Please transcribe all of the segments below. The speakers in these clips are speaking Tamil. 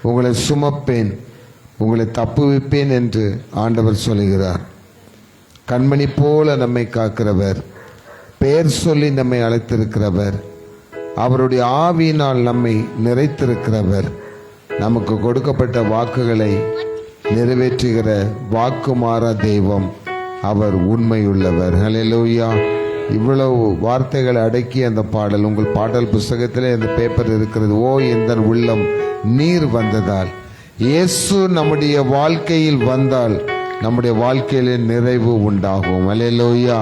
உங்களை சுமப்பேன், உங்களை தப்புவிப்பேன் என்று ஆண்டவர் சொல்லுகிறார். கண்மணி போல நம்மை காக்கிறவர், பெயர் சொல்லி நம்மை அழைத்திருக்கிறவர், அவருடைய ஆவியினால் நம்மை நிறைத்திருக்கிறவர், நமக்கு கொடுக்கப்பட்ட வாக்குகளை நிறைவேற்றுகிற வாக்குமாறா தெய்வம். அவர் உண்மையுள்ளவர். ஹல்லேலூயா. இவ்வளவு வார்த்தைகளை அடக்கி அந்த பாடல் உங்கள் பாடல் புஸ்தகத்திலே அந்த பேப்பர் இருக்கிறது. ஓ எந்த உள்ளம் நீர் வந்ததால். இயேசு நம்முடைய வாழ்க்கையில் வந்தால் நம்முடைய வாழ்க்கையிலே நிறைவு உண்டாகும். ஹல்லேலூயா.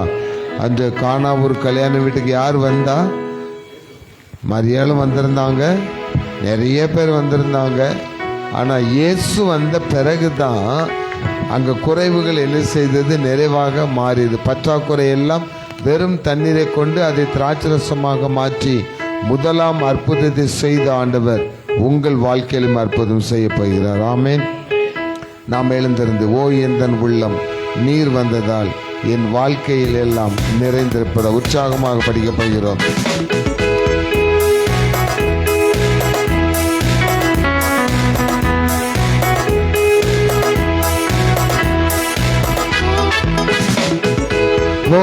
அன்று கானாவூர் கல்யாண வீட்டுக்கு யார் வந்தா? மரியாளும் வந்திருந்தாங்க, நிறைய பேர் வந்திருந்தாங்க. ஆனால் இயேசு வந்த பிறகுதான் அங்கே குறைவுகள் என்ன செய்தது? நிறைவாக மாறியது. பற்றாக்குறை எல்லாம் வெறும் தண்ணீரை கொண்டு அதை திராட்சரசமாக மாற்றி முதலாம் அற்புதத்தை செய்த ஆண்டவர் உங்கள் வாழ்க்கையிலும் அற்புதம் செய்ய போகிறார். ஆமேன். நாம் எழுந்திருந்து ஓ எந்தன் உள்ளம் நீர் வந்ததால் என் வாழ்க்கையில் எல்லாம் நிறைந்திருப்பத உற்சாகமாக படிக்கப் போகிறோம். ஓ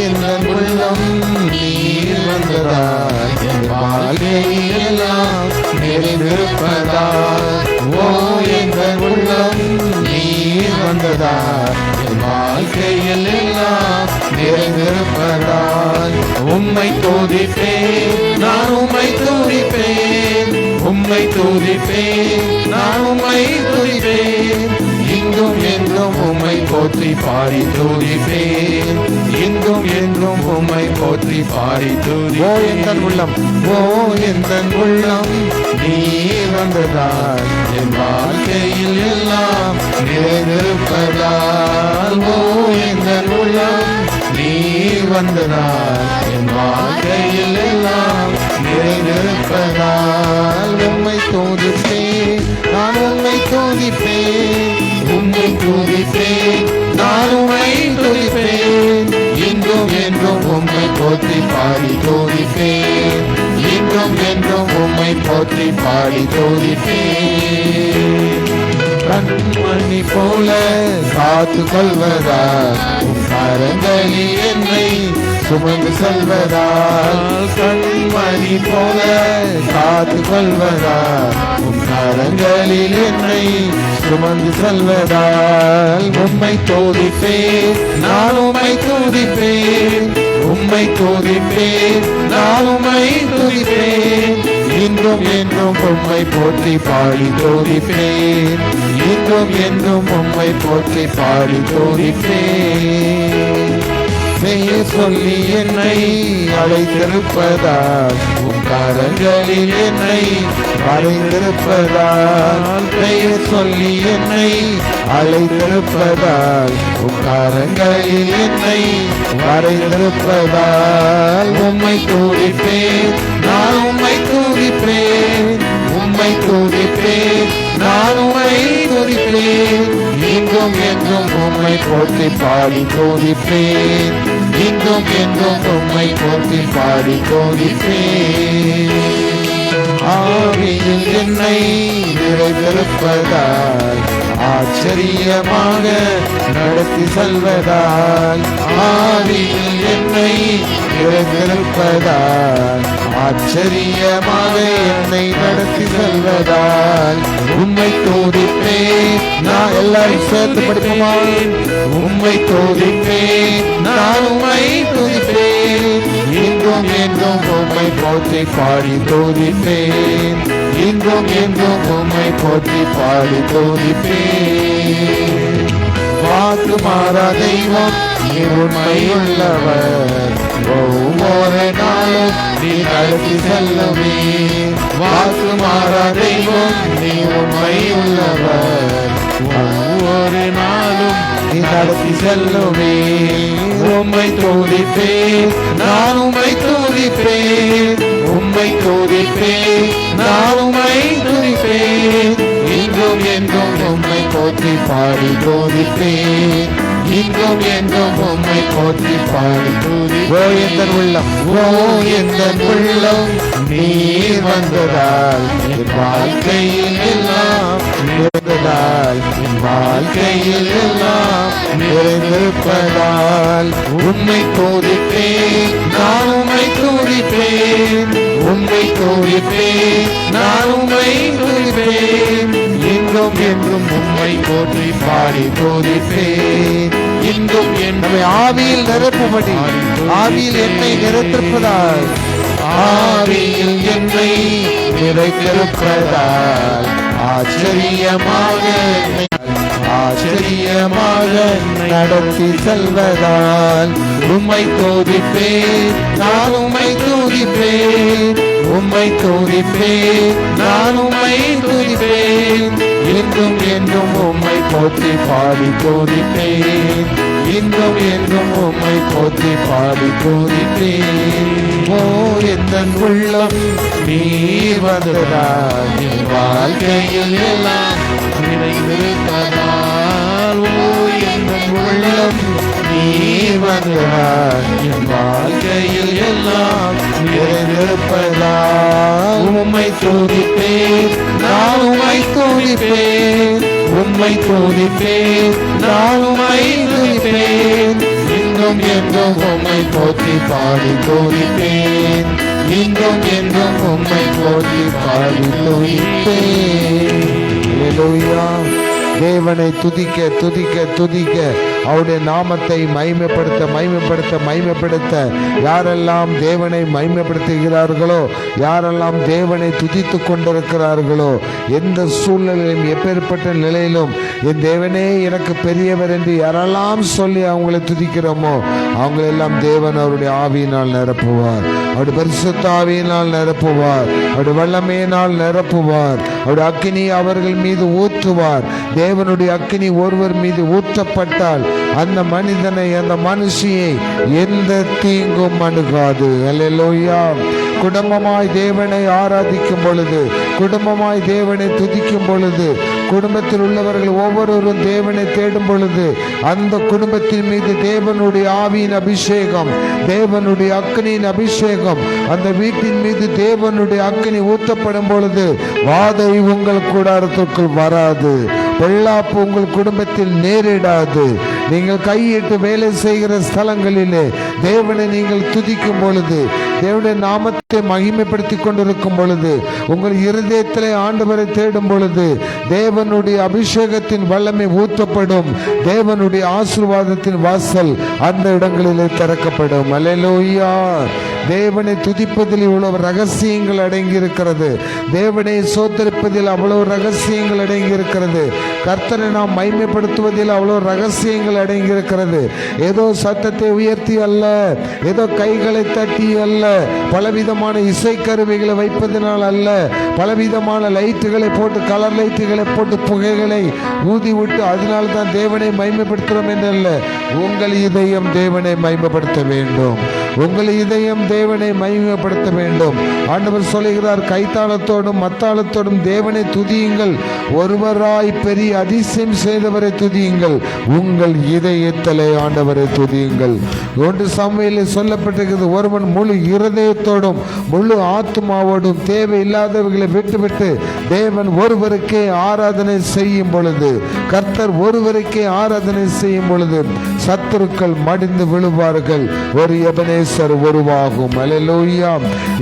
எந்தன் உள்ளம் நீர் வந்ததால் என் வாழ்க்கையில் எல்லாம் நிறைந்திருப்பதால். ஓ எந்தன் உள்ளம் நீர் வந்ததால் என் வாழ்க்கையில் எல்லாம் நிறைந்திருப்பதால். உம்மை துதிப்பேன், நான் உம்மை துதிப்பேன், உம்மை துதிப்பேன், நான் உம்மை துதிப்பேன், இங்கும் என்றும் உம்மை போற்றி பாடி துதிப்பேன், இங்கும் என்றும் உம்மை போற்றி பாடி துதி. ஓ எந்தன் உள்ளம், ஓ எந்தன் உள்ளம் நீர் வந்ததால் என் வாழ்க்கையில் எல்லாம் நிறைந்திருப்பதால். ஓ எந்தன் உள்ளம் நீர் வந்ததால் என் வாழ்க்கையில் எல்லாம் நிறைந்திருப்பதால். உம்மை துதிப்பேன், நான் உம்மை துதிப்பேன், உம்மை துதிப்பேன், நான் உம்மை துதிப்பேன், இன்றும் என்றும் உம்மை போற்றி பாடி துதிப்பேன், இன்றும் என்றும் உம்மை போற்றி பாடி துதிப்பேன். கண்மணி போல காத்து கொள்வதால் உம் கரங்களில் என்னை சுமந்து செல்வதால். கண்மணி போல காத்து கொள்வதால் உம் கரங்களில் என்னை சுமந்து செல்வதால். உம்மை துதிப்பேன், நான் உம்மை துதிப்பேன், உம்மை துதிப்பேன், நான் உம்மை துதிப்பேன், இன்றும் என்றும் உம்மை போற்றி பாடி துதிப்பேன், இன்றும் என்றும் உம்மை போற்றி பாடி துதிப்பேன். பெயர் சொல்லி என்னை அழைத்திருப்பதால் உம் கரங்களில் என்னை வரைந்திருப்பதால். பெயர் சொல்லி என்னை அழைத்திருப்பதால் உம் கரங்களில் என்னை வரைந்திருப்பதால். உம்மை துதிப்பேன், நான் உம்மை துதிப்பேன், உம்மை துதிப்பேன், நான் உம்மை துதிப்பேன், இன்றும் என்றும் உம்மை போற்றி பாடி துதிப்பேன், இன்றும் என்றும் உம்மை போற்றி பாடி துதிப்பேன். ஆவியில் என்னை நிறைந்திருப்பதால் ஆச்சரியமாக நடத்தி செல்வதால். ஆவியில் என்னை நிறைந்திருப்பதால் ஆச்சரியமாக என்னை நடத்தி செல்வதால். உம்மை துதிப்பேன், நான் எல்லாரும் சேர்த்து படிப்போமா? உம்மை துதிப்பேன், நான் உம்மை துதிப்பேன், இன்றும் என்றும் உம்மை போற்றி பாடி துதிப்பேன், இன்றும் என்றும் உம்மை போற்றி பாடி துதிப்பேன். வாக்கு மாறா தெய்வம் நீர் உண்மையுள்ளவர், ஒவ்வொரு நாளும் நீ நடத்தி செல்லுமே. வாக்கு மாறா தெய்வம் நீர் உண்மையுள்ளவர், ஒவ்வொரு நாளும் நீ நடத்தி செல்லுமே. உம்மை துதிப்பேன், நான் உம்மை துதிப்பேன், உம்மை துதிப்பேன், நான் உம்மை துதிப்பேன், இன்றும் என்றும் உம்மை போற்றி பாடி துதிப்பேன், இன்றும் என்றும் உம்மை போற்றி பாடி துதிப்பேன். ஓ எந்தன் உள்ளம், ஓ எந்தன் உள்ளம் நீர் வந்ததால் என் வாழ்க்கையில் எல்லாம் வாழ்க்கையில் எல்லாம் நிறைந்திருப்பதால் உம்மை துதிப்பேன், நான் உம்மை துதிப்பேன், உம்மை துதிப்பேன், நான் உம்மை துதிப்பேன், இன்றும் என்றும் உம்மை போற்றி பாடி துதிப்பேன், இன்றும் நம்மை ஆவியில் நிரப்பும்படி, ஆவியில் என்னை நிறைத்திருப்பதால், ஆவியில் என்னை நிறைத்திருப்பதால் ஆச்சரியமாக ஆச்சரியமாக நடத்தி செல்வதால் உம்மை துதிப்பேன், நான் உம்மை துதிப்பேன், உம்மை துதிப்பேன், நான் உம்மை துதிப்பேன், இன்றும் என்றும் உம்மை போற்றி பாடி துதிப்பேன், இன்றும் என்றும் உம்மை போற்றி பாடி துதிப்பேன். ஓ எந்த உள்ளம் நீர் வந்ததால் என் வாழ்க்கையில் எல்லாம் நிறைந்திருப்பதால், ஓ எந்த உள்ளம் நீர் வந்ததால் என் வாழ்க்கையில் எல்லாம் நிறைந்திருப்பதால் உம்மை துதிப்பேன், நான் உம்மை துதிப்பேன், உம்மை துதிப்பேன், நான் உம்மை துதிப்பேன், இன்றும் என்றும் உம்மை போற்றி பாடி துதிப்பேன், இன்றும் என்றும் உம்மை போற்றி பாடி துதிப்பேன். அல்லேலூயா. தேவனை துதிக்க துதிக்க துதிக்க அவருடைய நாமத்தை மகிமைப்படுத்த மகிமைப்படுத்த மகிமைப்படுத்த யாரெல்லாம் தேவனை மகிமைப்படுத்துகிறார்களோ, யாரெல்லாம் தேவனை துதித்து கொண்டிருக்கிறார்களோ, எந்த சூழ்நிலையிலும் எப்பேற்பட்ட நிலையிலும் என் தேவனே எனக்கு பெரியவர் என்று யாரெல்லாம் சொல்லி அவங்களை துதிக்கிறோமோ அவங்களெல்லாம் தேவன் அவருடைய ஆவியினால் நிரப்புவார், அவருடைய பரிசுத்த ஆவியினால் நிரப்புவார், அவருடைய வல்லமையினால் நிரப்புவார், அவருடைய அக்கினி அவர்கள் மீது ஊற்றுவார். தேவனுடைய அக்கினி ஒருவர் மீது ஊற்றப்பட்டால் அந்த மனிதனை அந்த மனுஷியை எந்த தீங்கும் அணுகாது. அல்லேலூயா. குடும்பமாய் தேவனை ஆராதிக்கும் பொழுது, குடும்பமாய் தேவனை துதிக்கும் பொழுது, குடும்பத்தில் உள்ளவர்கள் ஒவ்வொருவரும் தேவனை தேடும் பொழுது அந்த குடும்பத்தின் மீது தேவனுடைய ஆவியின் அபிஷேகம், தேவனுடைய அக்கினியின் அபிஷேகம், அந்த வீட்டின் மீது தேவனுடைய அக்கினி ஊற்றப்படும் பொழுது வாதை உங்கள் கூடாரத்திற்குள் வராது, பொல்லாப்பு உங்கள் குடும்பத்தில் நேரிடாது. நீங்கள் கையிட்டு வேலை செய்கிற ஸ்தலங்களிலே தேவனை நீங்கள் துதிக்கும் பொழுது, தேவனுடைய நாமத்தை மகிமைப்படுத்தி கொண்டிருக்கும் பொழுது, உங்கள் இருதயத்திலே ஆண்டவரை தேடும் பொழுது தேவனுடைய அபிஷேகத்தின் வல்லமை ஊற்றப்படும், தேவனுடைய ஆசீர்வாதத்தின் வாசல் அந்த இடங்களிலே திறக்கப்படும். அல்லேலூயா. தேவனை துதிப்பதில் இவ்வளவு ரகசியங்கள் அடங்கி இருக்கிறது, தேவனை சோதரிப்பதில் அவ்வளவு ரகசியங்கள் அடங்கி இருக்கிறது, கர்த்தரை நாம் மகிமைப்படுத்துவதில் அவ்வளவு ரகசியங்கள் அடங்கி இருக்கிறது. ஏதோ சத்தத்தை உயர்த்தி அல்ல, ஏதோ கைகளை தட்டி அல்ல, பலவிதமான இசைக்கருவிகளை வைப்பதனால் அல்ல, பலவிதமான லைட்டுகளை போட்டு, கலர் லைட்டுகளை போட்டு, புகைகளை ஊதி விட்டு அதனால தான் தேவனை மகிமைப்படுத்துகிறோம் என்றல்ல. உங்கள் இதயம் தேவனை மகிமைப்படுத்த வேண்டும், உங்கள் இதயம் தேவனை மகிமைப்படுத்த வேண்டும். ஆண்டவர் சொல்லுகிறார், கைத்தாளத்தோடும் மத்தாளத்தோடும் தேவனை துதியுங்கள், ஒருவராய் பெரிய அதிசயம் செய்தவரை துதியுங்கள், உங்கள் இதயத்திலே ஆண்டவரை துதியுங்கள். 1 சாமுவேலில் சொல்லப்பட்டிருக்கிறது, ஒருவன் முழு இருதயத்தோடும் முழு ஆத்மாவோடும் தேவையில்லாதவர்களை விட்டுவிட்டு தேவன் ஒருவருக்கே ஆராதனை செய்யும் பொழுது, கர்த்தர் ஒருவருக்கே ஆராதனை செய்யும் பொழுது சத்துருக்கள் மடிந்து விழுவார்கள், ஒரு எபனேசர் உருவாகும். அல்லேலூயா.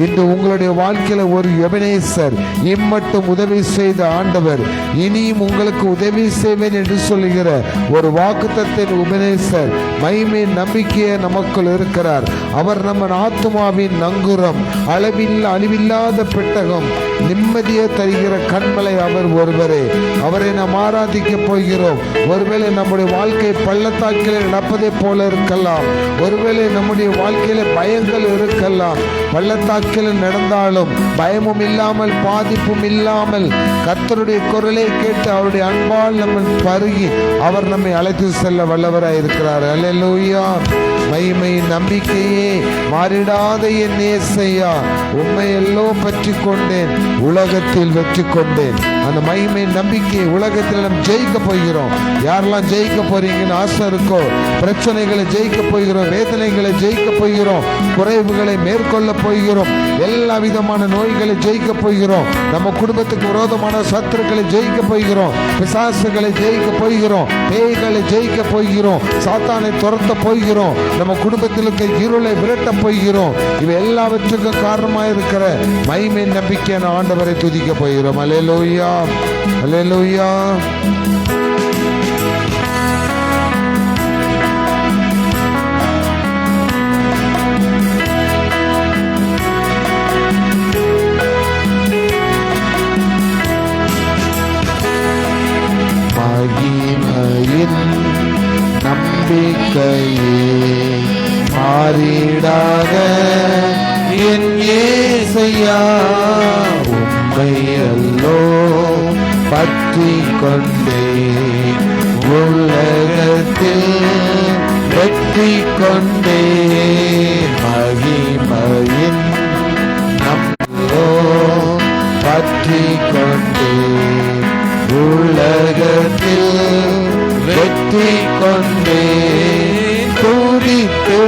இன்று உங்களுடைய வாழ்க்கையில ஒரு எபனேசர், இம்மட்டும் உதவி செய்த ஆண்டவர் இனியும் உங்களுக்கு உதவி செய்வேன் என்று சொல்லுகிற ஒரு வாக்குத்தத்தின் எபனேசர், மகிமை நம்பிக்கையை நமக்குள் இருக்கிறார். அவர் நம்ம ஆத்துமாவின் நங்குரம், அழிவில்லாத பெட்டகம், நிம்மதியை தருகிற கண்மலை அவர் ஒருவரே. அவரை நாம் ஆராதிக்க போகிறோம். ஒருவேளை நம்முடைய வாழ்க்கை பள்ளத்தாக்கிலே நடப்பதை போல இருக்கலாம், ஒருவேளை நம்முடைய வாழ்க்கையில பயங்கள் இருக்கலாம். பள்ளத்தாக்கில் நடந்தாலும் பயமும் இல்லாமல் பாதிப்பும் இல்லாமல் கர்த்தருடைய குரலை கேட்டு அவருடைய அன்பால் நம்ம பருகி அவர் நம்மை அழைத்து செல்ல வல்லவராய் இருக்கிறார். அல்லேலூயா. மகிமை நம்பிக்கையே மாறிடாத என் நேசையா, உம்மை எல்லாம் பற்றி கொண்டேன், உலகத்தில் வெற்றி கொண்டேன். அந்த மகிமை நம்பிக்கை உலகத்தில் நம்ம ஜெயிக்க போகிறோம். யாரெல்லாம் ஜெயிக்க போறீங்கன்னு ஆசை இருக்கோ, பிரச்சனைகளை ஜெயிக்க போகிறோம், வேதனைகளை ஜெயிக்க போகிறோம், குறைவுகளை சத்துருக்களை மேற்கொள்ள போகிறோம். எல்லா விதமான நோய்களை ஜெயிக்க போகிறோம். நம்ம குடும்பத்துக்கு விரோதமான சத்துருக்களை ஜெயிக்க போகிறோம். பிசாசுகளை ஜெயிக்க போகிறோம். பேய்களை ஜெயிக்க போகிறோம். சாத்தானை துரத்த போகிறோம். நம்ம குடும்பத்தில் இருக்க இருளை விரட்ட போகிறோம். இவை எல்லாவற்றுக்கும் காரணமாக இருக்கிற மகிமை நம்பிக்கையான ஆண்டவரை துதிக்க போகிறோம். அல்லேலூயா, அல்லேலூயா. நம்பிக்கையே மாறிடாத என் இயேசையா, உம்மை அல்லோ பற்றி கொண்டே உலகத்தில் வெற்றி கொண்டே. மகிமையின் நம்மோ பற்றி கொண்டே உலகத்தில் வெற்றி கொண்டே. துதித்து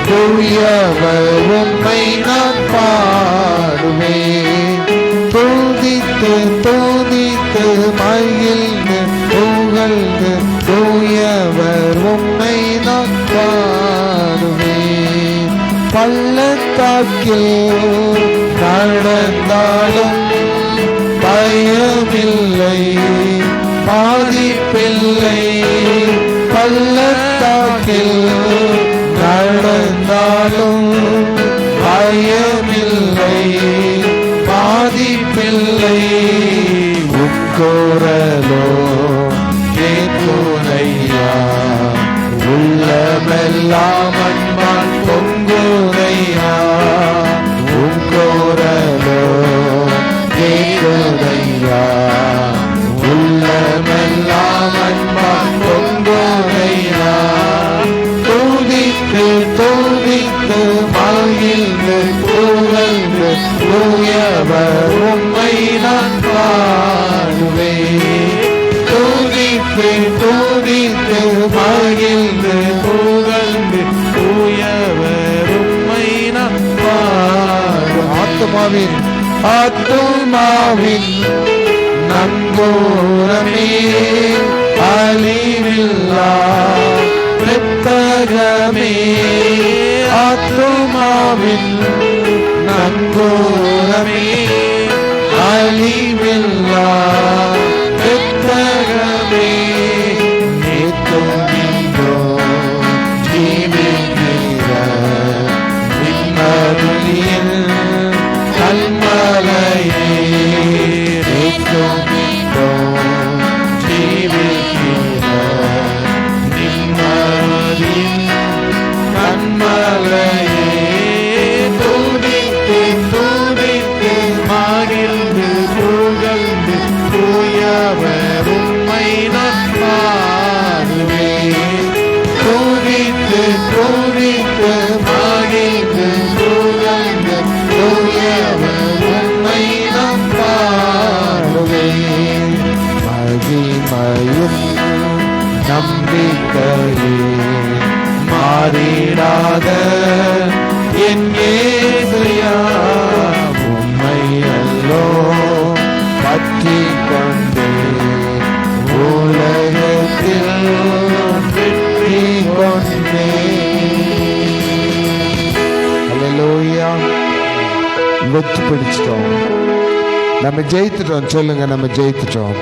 தூயவர் உம்மை நான் பாடுவேன். துதித்து துதித்து மகிழ்ந்து புகழ்ந்து தூயவர் உம்மை நான் பாடுவேன். பள்ளத்தாக்கில் நடந்தாலும் பயமில்லை, பாதிப்பில்லை. பள்ளத்தாக்கில் நடந்தாலும் பயமில்லை, பாதிப்பில்லை. உட்கோரலோ கேட்குறையா, உள்ளமெல்லாம் அன்பான் பொங்குறையா. உட்கோரலோ கேட்குறையா, உள்ளமெல்லாம் அன்பான் பொங்குறையா. துதித்து துதித்து மகிழ்ந்து புகழ்ந்து தூயவர் உம்மை நான் பாடுவேன். துதித்து துதித்து மகிழ்ந்து புகழ்ந்து தூயவர் உம்மை நான் பாடுவேன். ஆத்துமாவின் நங்கூரமே, அழிவில்லா புத்தகமே. ஆத்துமாவின் நங்கூரமே, அழிவில்லா புத்தகமே. நீத்துமிந்தோ ஜீவிக்கிற நிம்மதியின் கல்மலையே. நீத்துமிந்தோ ஜீவிக்கிற நிம்மதியின் கண்மலையே. துதித்து துதித்து மகிழ்ந்து புகழ்ந்து தூயவர் உம்மை நான் பாடுவேன். துதித்து துதித்து மகிழ்ந்து புகழ்ந்து தூயவர் உம்மை நான் பாடுவேன். மகிமையும் நம்பிக்கையே மாறிடாத என் இயேசுயா, உம்மை அல்லோ பற்றி கொண்டே உலகத்தில் வெற்றி கொண்டே. அல்லேலூயா. வெற்றி பிடிச்சிட்டோம், நம்ம ஜெயித்துட்டோம். சொல்லுங்க, நம்ம ஜெயித்துட்டோம்.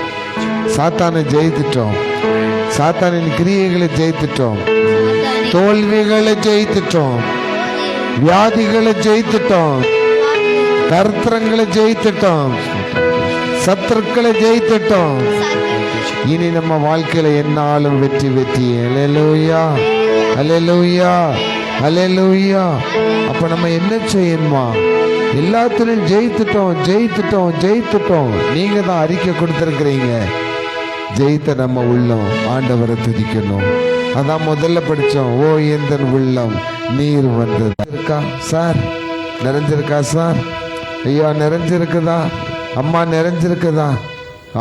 சாத்தானை ஜெயித்துட்டோம். சாத்தானின் கிரியைகளை ஜெயித்துட்டோம். தோல்விகளை ஜெயித்துட்டோம். வியாதிகளை ஜெயித்துட்டோம். தர்த்தங்களை ஜெயித்துட்டோம். சத்துருக்களை ஜெயித்துட்டோம். இனி நம்ம வாழ்க்கையில என்னாலும் வெற்றி வெற்றி. அல்லேலூயா, அல்லேலூயா, அல்லேலூயா. அப்ப நம்ம என்ன செய்யணுமா? எல்லாத்துலையும் ஜெயித்துட்டோம், ஜெயித்துட்டோம், ஜெயித்துட்டோம். நீங்க தான் அறிக்கை கொடுத்துருக்கிறீங்க. ஜெயித்த நம்ம உள்ளம் ஆண்டவரை துதிக்கணும். அதான் முதல்ல படித்தோம். ஓ எந்தன் உள்ளம் நீர் வந்தது. இருக்கா சார்? நிறைஞ்சிருக்கா சார்? ஐயா நிறைஞ்சிருக்குதா? அம்மா நிறைஞ்சிருக்குதா?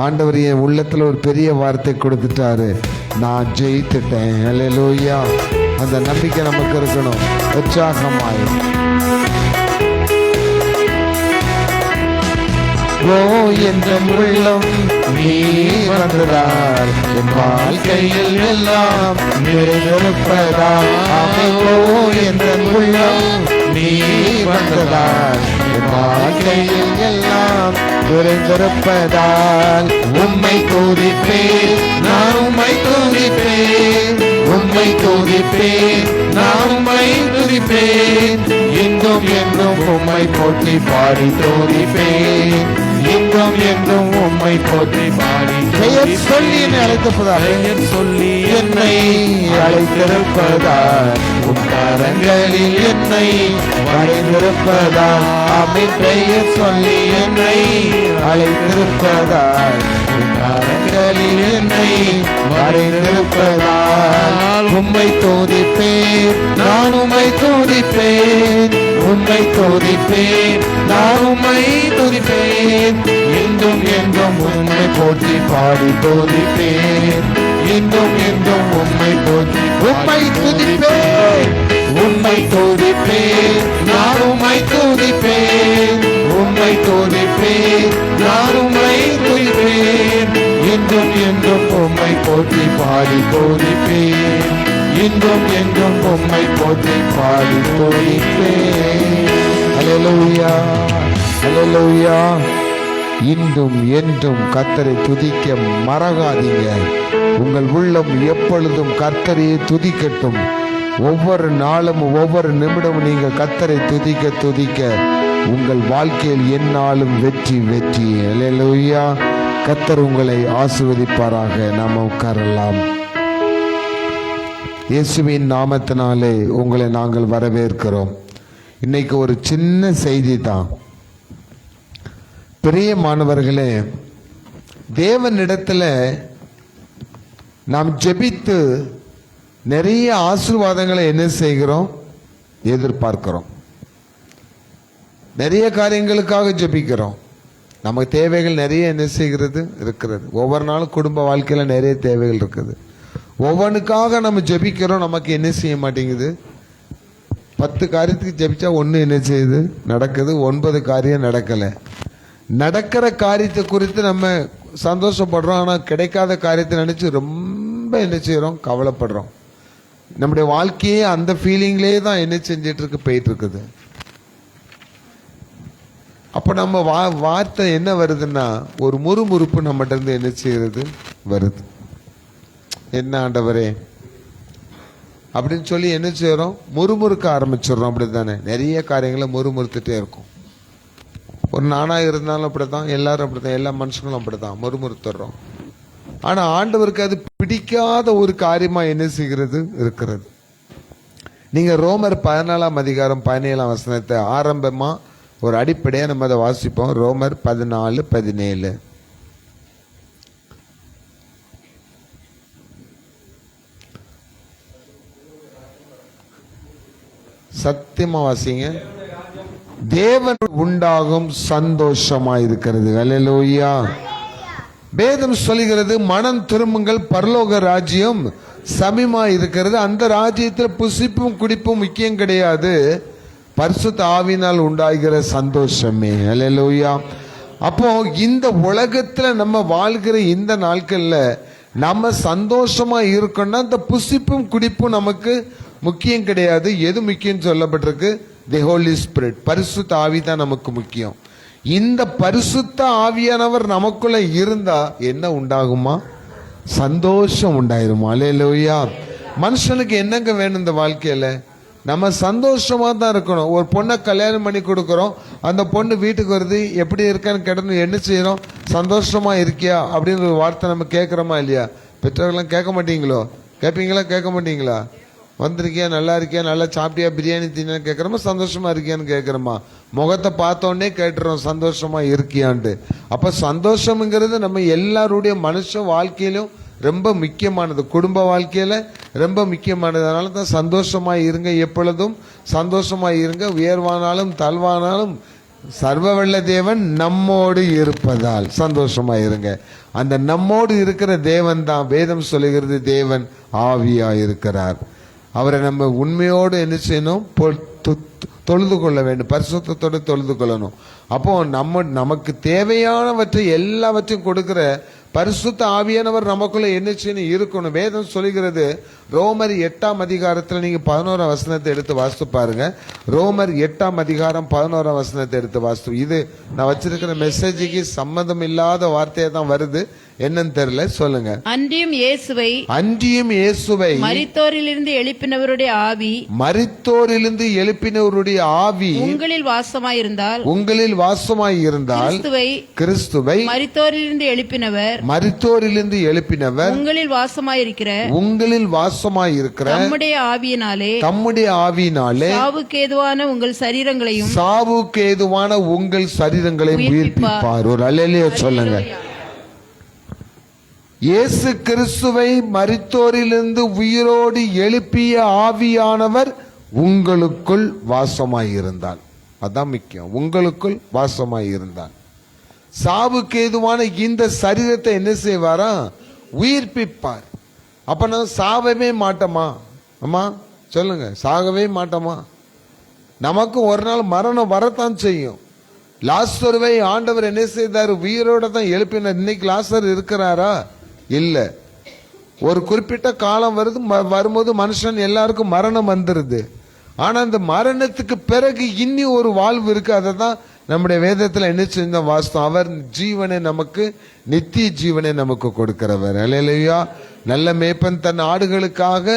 ஆண்டவர் என் உள்ளத்தில் ஒரு பெரிய வார்த்தை கொடுத்துட்டாரு. நான் ஜெயித்துட்டேன். அல்லேலூயா. அந்த நம்பிக்கை நமக்கு இருக்கணும். உற்சாகமாய் ஓ என்ற உள்ளம் நீ வந்ததால் என் வாழ்க்கையில் எல்லாம் நிறைந்திருப்பதால். ஓ என்ற உள்ளம் நீ வந்ததால் என் வாழ்க்கையில் எல்லாம் நிறைந்திருப்பதால். உம்மை துதிப்பேன் நான், உம்மை துதிப்பேன், உம்மை துதிப்பேன் நான், உம்மை துதிப்பேன். எங்கும் என்றும் உம்மை போற்றி பாடி துதிப்பேன். எங்கும் என்றும் உம்மை போற்றி பாடி பெயர் சொல்லி என்னை அழைத்திருப்பதால், பெயர் சொல்லி என்னை அழைத்திருப்பதால், உம் கரங்களில் என்னை வரைந்திருப்பதால். ஆமென். பெயர் சொல்லி என்னை அழைத்திருப்பதால், உம் கரங்களில் என்னை வரைந்திருப்பதால். உம்மை துதிப்பேன் நான், உம்மை துதிப்பேன், உம்மை துதிப்பேன் நான், உம்மை துதிப்பேன். என்றும் என்றும் உம்மை போற்றி பாடி துதிப்பேன். என்றும் என்றும் உம்மை போற்றி உம்மை துதிப்பேன். உம்மை துதிப்பேன் நான், உம்மை துதிப்பேன், உம்மை துதிப்பேன் நான், உம்மை துதிப்பேன். என்றும் என்றும் உம்மை போற்றி பாடி துதிப்பேன். என்றும் என்றும் உம்மை போற்றி பாடி துதிப்பேன். அல்லேலூயா, அல்லேலூயா. இன்றும் என்றும் கர்த்தரை துதிக்க மறக்காதீங்க. உங்கள் உள்ளம் எப்பொழுதும் கர்த்தரையே துதிக்கட்டும். ஒவ்வொரு நாளும் ஒவ்வொரு நிமிடமும் நீங்கள் கர்த்தரை துதிக்க துதிக்க உங்கள் வாழ்க்கையில் எந்நாளும் வெற்றி வெற்றி. அல்லேலூயா. கர்த்தர் உங்களை ஆசீர்வதிப்பாராக. நாம் உட்காரலாம். இயேசுவின் நாமத்தினாலே உங்களை நாங்கள் வரவேற்கிறோம். இன்னைக்கு ஒரு சின்ன செய்தி தான். பிரியமானவர்களே, தேவனிடத்தில் நாம் ஜெபித்து நிறைய ஆசீர்வாதங்களை என்ன செய்கிறோம்? எதிர்பார்க்கிறோம். நிறைய காரியங்களுக்காக ஜெபிக்கிறோம். நமக்கு தேவைகள் நிறைய என்ன செய்கிறது இருக்கிறது. ஒவ்வொரு நாளும் குடும்ப வாழ்க்கையில் நிறைய தேவைகள் இருக்குது. ஒவ்வொன்றுக்காக நம்ம ஜெபிக்கிறோம். நமக்கு என்ன செய்ய மாட்டேங்குது? 10 காரியத்துக்கு ஜெபிச்சா 1 என்ன செய்யுது? நடக்குது. 9 காரியம் நடக்கலை. நடக்கிற காரியத்தை குறித்து நம்ம சந்தோஷப்படுறோம். ஆனால் கிடைக்காத காரியத்தை நினைச்சு ரொம்ப என்ன செய்யறோம்? கவலைப்படுறோம். நம்முடைய வாழ்க்கையே அந்த ஃபீலிங்லேயே தான் என்ன செஞ்சிட்டு இருக்கு, போயிட்டு இருக்குது. அப்போ நம்ம வார்த்தை என்ன வருதுன்னா, ஒரு முறுமுறுப்பு நம்மகிட்ட இருந்து என்ன செய்யறது வருது. என்ன ஆண்டவரே அப்படின்னு சொல்லி என்ன செய்யறோம்? முறுமுறுக்க ஆரம்பிச்சிடறோம். அப்படி தானே நிறைய காரியங்களை முறுமுறுத்துட்டே இருக்கும். ஒரு நானாக இருந்தாலும் அப்படித்தான், எல்லாரும் அப்படித்தான், எல்லா மனுஷங்களும் அப்படித்தான் முறுமுறுத்துறோம். ஆனால் ஆண்டவருக்கு அது பிடிக்காத ஒரு காரியமாக என்ன செய்கிறது இருக்கிறது. நீங்கள் ரோமர் 14ஆம் அதிகாரம் 17ஆம் வசனத்தை ஆரம்பமாக ஒரு அடிப்படையாக நம்ம அதை வாசிப்போம். ரோமர் 14:17. சத்தியமா வாசிங்க. தேவன் உண்டாகும் சந்தோஷமாயிருக்கிறது. அல்லேலூயா. வேதம் சொல்கிறது, மனம் திரும்புங்கள், பரலோக ராஜ்யம் சமீபமா இருக்கிறது. அந்த ராஜ்யத்தில் புசிப்பும் குடிப்பும் முக்கியம் கிடையாது, பரிசுத்த ஆவியினால் உண்டாகிற சந்தோஷமே. அல்லேலூயா. அப்போ இந்த உலகத்துல நம்ம வாழ்கிற இந்த நாட்கள்ல நம்ம சந்தோஷமா இருக்கணும்னா இந்த புசிப்பும் குடிப்பும் நமக்கு முக்கியம் கிடையாது. எது முக்கியம் சொல்லப்பட்டிருக்கு? தி ஹோலி ஸ்பிரிட், பரிசுத்த ஆவி தான் நமக்கு முக்கியம். இந்த பரிசுத்த ஆவியானவர் நமக்குள்ள இருந்தா என்ன உண்டாகுமா? சந்தோஷம் உண்டாயிருமா? அல்லேலூயா. மனுஷனுக்கு என்னங்க வேணும் இந்த வாழ்க்கையில? நம்ம சந்தோஷமா தான் இருக்கணும். ஒரு பொண்ணை கல்யாணம் பண்ணி கொடுக்குறோம், அந்த பொண்ணு வீட்டுக்கு வருது, எப்படி இருக்கான்னு கேட்டணும், என்ன செய்யறோம்? சந்தோஷமா இருக்கியா அப்படின்னு ஒரு வார்த்தை நம்ம கேட்குறோமா இல்லையா? பெற்றோர்கள்லாம் கேட்க மாட்டீங்களோ? கேட்பீங்களா? கேட்க மாட்டீங்களா? வந்திருக்கியா, நல்லா இருக்கியா, நல்லா சாப்பிட்டியா, பிரியாணி தின்னு கேட்குறோமா, சந்தோஷமா இருக்கியான்னு கேட்குறோமா? முகத்தை பார்த்தோன்னே கேட்டுறோம் சந்தோஷமா இருக்கியான்ட்டு. அப்போ சந்தோஷம்ங்கிறது நம்ம எல்லாருடைய மனுஷ வாழ்க்கையிலும் ரொம்ப முக்கியமானது. குடும்ப வாழ்க்கையில ரொம்ப முக்கியமானது. அதனால தான் சந்தோஷமா இருங்க, எப்பொழுதும் சந்தோஷமா இருங்க. உயர்வானாலும் தாழ்வானாலும் சர்வ வல்ல தேவன் நம்மோடு இருப்பதால் சந்தோஷமா இருங்க. அந்த நம்மோடு இருக்கிற தேவன் தான் வேதம் சொல்லுகிறது, தேவன் ஆவியா இருக்கிறார். அவரை நம்ம உண்மையோடு என்ன செய்யணும்? தொழுது கொள்ள வேண்டும், பரிசுத்தத்தோடு தொழுது கொள்ளணும். அப்போ நமக்கு தேவையானவற்றை எல்லாவற்றையும் கொடுக்கிற பரிசுத்த ஆவியானவர் நமக்குள்ள என்ன செய்யணும்? இருக்கணும். வேதம் சொல்லுகிறது, ரோமர் 8ஆம் அதிகாரத்தில் நீங்க 11ஆம் வசனத்தை எடுத்து வாசித்து பாருங்க. ரோமர் 8ஆம் அதிகாரம் 11ஆம் வசனத்தை எடுத்து வாசித்து, இது நான் வச்சிருக்கிற மெசேஜுக்கு சம்பந்தம் இல்லாத வார்த்தையா தான் வருது, என்னன்னு தெரியல, சொல்லுங்க. அன்றியும் இயேசுவை மரித்தோரிலிருந்து எழுப்பினவருடைய ஆவி உங்களில் வாசமாயிருந்தால் கிறிஸ்துவை மரித்தோரிலிருந்து எழுப்பினவர் உங்களில் வாசமாயிருக்கிற தம்முடைய ஆவியினாலே சாவுக்கேதுவான உங்கள் சரீரங்களையும் உயிர்ப்பிப்பார். ஒரு அல்லேலூயா சொல்லுங்க. இயேசு கிறிஸ்துவை மரித்தோரிலிருந்து உயிரோடு எழுப்பிய ஆவியானவர் உங்களுக்குள் வாசமாயிருந்தால், அதான் முக்கியம், உங்களுக்குள் வாசமாயிருந்தால் சாவுக்கு ஏதுவான இந்த சரீரத்தை என்ன செய்வாரா? உயிர்ப்பிப்பார். அப்ப நான் சாகவே மாட்டோமா? அம்மா சொல்லுங்க, சாகவே மாட்டோமா? நமக்கு ஒரு நாள் மரணம் வரத்தான் செய்யும். லாசருவை ஆண்டவர் என்ன செய்தார்? உயிரோட தான் எழுப்பினார். இன்னைக்கு லாசர் இருக்கிறாரா? இல்ல. ஒரு குறிப்பிட்ட காலம் வரும்போது மனுஷன் எல்லாருக்கும் மரணம் வந்துருது. ஆனா அந்த மரணத்துக்கு பிறகு இன்னி ஒரு வாழ்வு இருக்கு. அதை தான் நம்முடைய வேதத்துல என்ன செஞ்ச வாஸ்தவம். அவர் ஜீவனை நமக்கு, நித்திய ஜீவனை நமக்கு கொடுக்கிறவர். அல்லேலூயா. நல்ல மேய்ப்பன் தன் ஆடுகளுக்காக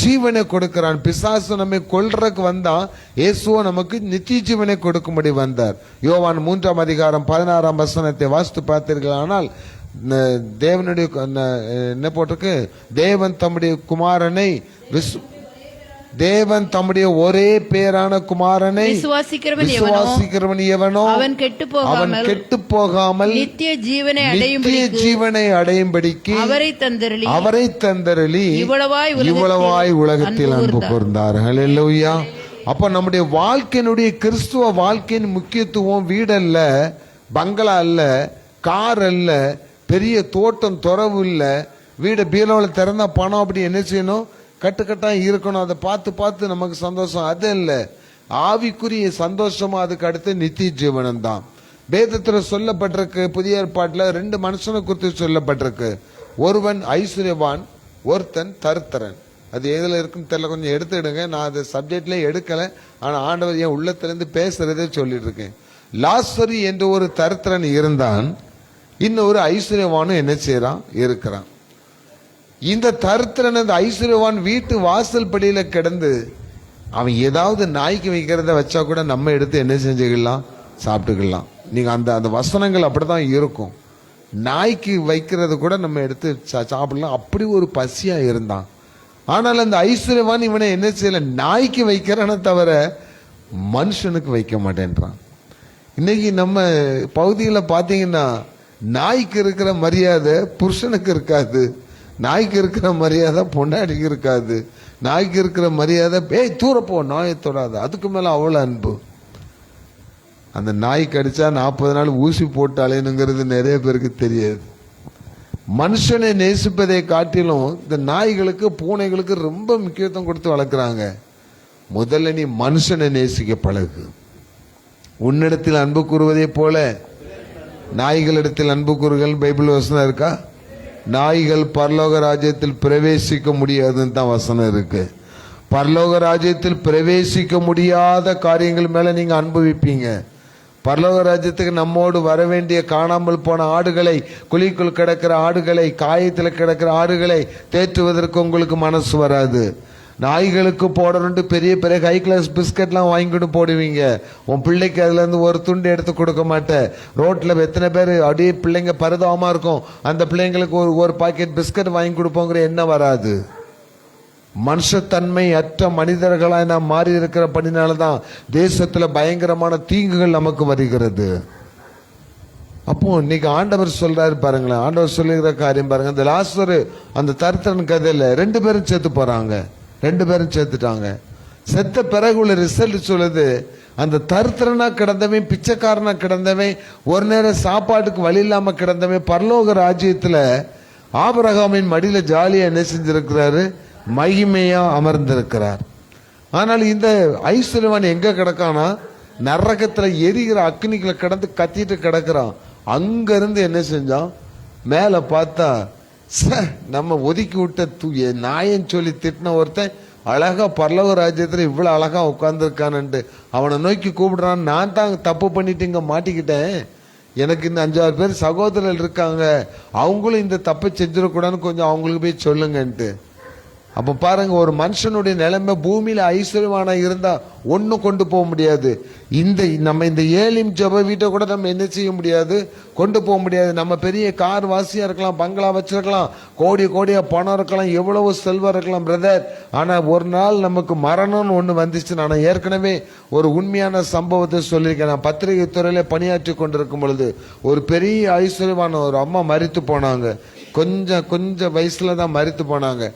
ஜீவனை கொடுக்கிறான். பிசாசு நம்மை கொல்றதுக்கு வந்தா, இயேசுவோ நமக்கு நித்திய ஜீவனை கொடுக்கும்படி வந்தார். யோவான் 3ஆம் அதிகாரம் 16ஆம் வசனத்தை வாசித்து பார்த்தீர்களானால், தேவனுடைய என்ன போட்டிருக்கு? தேவன் தம்முடைய ஒரே பேரான குமாரனை விசுவாசிக்கிறவன் எவனோ அவன் கெட்டு போகாமல் நித்திய ஜீவனை அடையும்படிக்கு அவரை தந்தருளி இவ்வளவாய் உலகத்தில் அன்பு கூர்ந்தார். ஹல்லேலூயா. அப்ப நம்முடைய வாழ்க்கையினுடைய கிறிஸ்துவ வாழ்க்கையின் முக்கியத்துவம் வீடல்ல, பங்களா அல்ல, கார் அல்ல, பெரிய தோட்டம் துறவு இல்ல, வீடு பீரோவில் திறந்தா பணம் அப்படி என்ன செய்யணும்? கட்டுக்கட்டா இருக்கணும். அதை பார்த்து பார்த்து நமக்கு சந்தோஷம், அது இல்ல. ஆவிக்குரிய சந்தோஷமா அதுக்கு அடுத்து நித்திய ஜீவனம் தான். வேதத்துல சொல்லப்பட்டிருக்கு. புதிய ஏற்பாட்டுல 2 மனுஷனை குறித்து சொல்லப்பட்டிருக்கு. ஒருவன் ஐஸ்வர்யவான், ஒருத்தன் தரித்திரன். அது எதுல இருக்குன்னு தெரியல, கொஞ்சம் எடுத்துடுங்க. நான் அது சப்ஜெக்ட்ல எடுக்கல, ஆனா ஆண்டவர் என் உள்ளத்திலிருந்து பேசுறதே சொல்லிட்டு இருக்கேன். லாசரு என்ற ஒரு தரித்திரன் இருந்தான், இன்னொரு ஐஸ்வர்யவானும் என்ன செய்யறான்? இருக்கிறான். இந்த தரித்திரன், அந்த ஐஸ்வர்யவான் வீட்டு வாசல் படியில கிடந்து அவன் ஏதாவது நாய்க்கு வைக்கிறத வச்சா கூட நம்ம எடுத்து என்ன செஞ்சுக்கலாம்? சாப்பிட்டுக்கலாம். நீங்க அந்த வசனங்கள் அப்படிதான் இருக்கும். நாய்க்கு வைக்கிறது கூட நம்ம எடுத்து சாப்பிடலாம், அப்படி ஒரு பசியா இருந்தான். ஆனால் அந்த ஐஸ்வர்யவான் இவனை என்ன செய்யல? நாய்க்கு வைக்கிறான தவிர மனுஷனுக்கு வைக்க மாட்டேன்றான். இன்னைக்கு நம்ம பகுதியில் பார்த்தீங்கன்னா, நாய்க்கு இருக்கிற மரியாதை புருஷனுக்கு இருக்காது, நாய்க்கு இருக்கிற மரியாதை பொண்டாட்டிக்கு இருக்காது, நாய்க்கு இருக்கிற மரியாதை தூரப்போ நாயை தொடாது, அதுக்கு மேல அவ்வளவு அன்பு. அந்த நாய் கடிச்சா 40 நாள் ஊசி போட்டாலேனுங்கிறது நிறைய பேருக்கு தெரியாது. மனுஷனை நேசிப்பதை காட்டிலும் இந்த நாய்களுக்கு, பூனைகளுக்கு ரொம்ப முக்கியத்துவம் கொடுத்து வளர்க்குறாங்க. முதல்ல நீ மனுஷனை நேசிக்க பழகு. உன்னிடத்தில் அன்பு கூறுவதை போல நாய்களிடத்தில் அன்பு கூறுகள் பைபிள் வசனம் இருக்கா? நாய்கள் பரலோக ராஜ்யத்தில் பிரவேசிக்க முடியாதுன்னு தான் வசனம் இருக்கு. பரலோக ராஜ்யத்தில் பிரவேசிக்க முடியாத காரியங்கள் மேல நீங்க அனுபவிப்பீங்க. பரலோக ராஜ்யத்துக்கு நம்மோடு வர வேண்டிய காணாமல் போன ஆடுகளை, குழிக்குள் கிடக்கிற ஆடுகளை, காயத்தில் கிடக்கிற ஆடுகளை தேற்றுவதற்கு உங்களுக்கு மனசு வராது. நாய்களுக்கு போடணுன்ட்டு பெரிய பெரிய ஹை கிளாஸ் பிஸ்கட்லாம் வாங்கிட்டு போடுவீங்க. உன் பிள்ளைக்கு அதுல இருந்து ஒரு துண்டு எடுத்து கொடுக்க மாட்டேன். ரோட்ல எத்தனை பேர் அப்படியே பிள்ளைங்க பரிதாபமா இருக்கும், அந்த பிள்ளைங்களுக்கு ஒரு பாக்கெட் பிஸ்கட் வாங்கி கொடுப்போங்கிற எண்ணம் வராது. மனுஷத்தன்மை அற்ற மனிதர்களாய் நாம் மாறி இருக்கிற படினாலதான் தேசத்துல பயங்கரமான தீங்குகள் நமக்கு வருகிறது. அப்போ இன்னைக்கு ஆண்டவர் சொல்றாரு பாருங்களேன், ஆண்டவர் சொல்லுகிற காரியம் பாருங்க. அந்த லாசரு, அந்த தரித்திரன் கதையில 2 பேரும் செத்து போறாங்க, 2 பேரும் செத்துட்டாங்க. செத்த பிறகு உள்ள ரிசல்ட் சொல்லுது, அந்த தரித்திரனா கிடந்தவன், பிச்சைக்காரனா கிடந்தவன், ஒரு நேரம் சாப்பாட்டுக்கு வழி இல்லாம கிடந்தவன் பரலோக ராஜ்யத்துல ஆபிரகாமின் மடியில ஜாலியா என்ன செஞ்சிருக்கிறாரு? மகிமையா அமர்ந்திருக்கிறார். ஆனால் இந்த ஐஸ்வர்யவான் எங்க கிடக்கானா, நரகத்துல எரிகிற அக்னிக்குள்ள கிடந்து கத்திட்டு கிடக்குறான். அங்க இருந்து என்ன செஞ்சான், மேல பார்த்தா நம்ம ஒதுக்கி விட்ட நாயன்னு சொல்லி திட்டின ஒருத்தன் அழகா பரலோக ராஜ்யத்துல இவ்வளவு அழகா உட்கார்ந்துருக்கானு அவனை நோக்கி கூப்பிடுறான். நான் தான் தப்பு பண்ணிட்டு இங்க மாட்டிக்கிட்டேன், எனக்கு இந்த 5-6 பேர் சகோதரர்கள் இருக்காங்க, அவங்களும் இந்த தப்பை செஞ்சிடக்கூடாதுன்னு கொஞ்சம் அவங்களுக்கு போய் சொல்லுங்கன்ட்டு. அப்ப பாருங்க, ஒரு மனுஷனுடைய நிலைமை, பூமியில ஐஸ்வர்யவானா இருந்தா ஒன்னும் கொண்டு போக முடியாது. நம்ம இந்த ஏலிம் ஜப வீட்டை கூட நம்ம என்ன செய்ய முடியாது, கொண்டு போக முடியாது. நம்ம பெரிய கார் வாசியா இருக்கலாம், பங்களா வச்சிருக்கலாம், கோடி கோடியா பணம் இருக்கலாம், எவ்வளவு செல்வம் இருக்கலாம் பிரதர். ஆனா ஒரு நாள் நமக்கு மரணம்னு ஒண்ணு வந்துச்சு. நான் ஏற்கனவே ஒரு உண்மையான சம்பவத்தை சொல்லியிருக்கேன். நான் பத்திரிகை துறையில பணியாற்றி கொண்டிருக்கும் பொழுது ஒரு பெரிய ஐஸ்வர்யவான ஒரு அம்மா மரித்து போனாங்க. கொஞ்சம் வயசுல தான் மரித்து போனாங்க.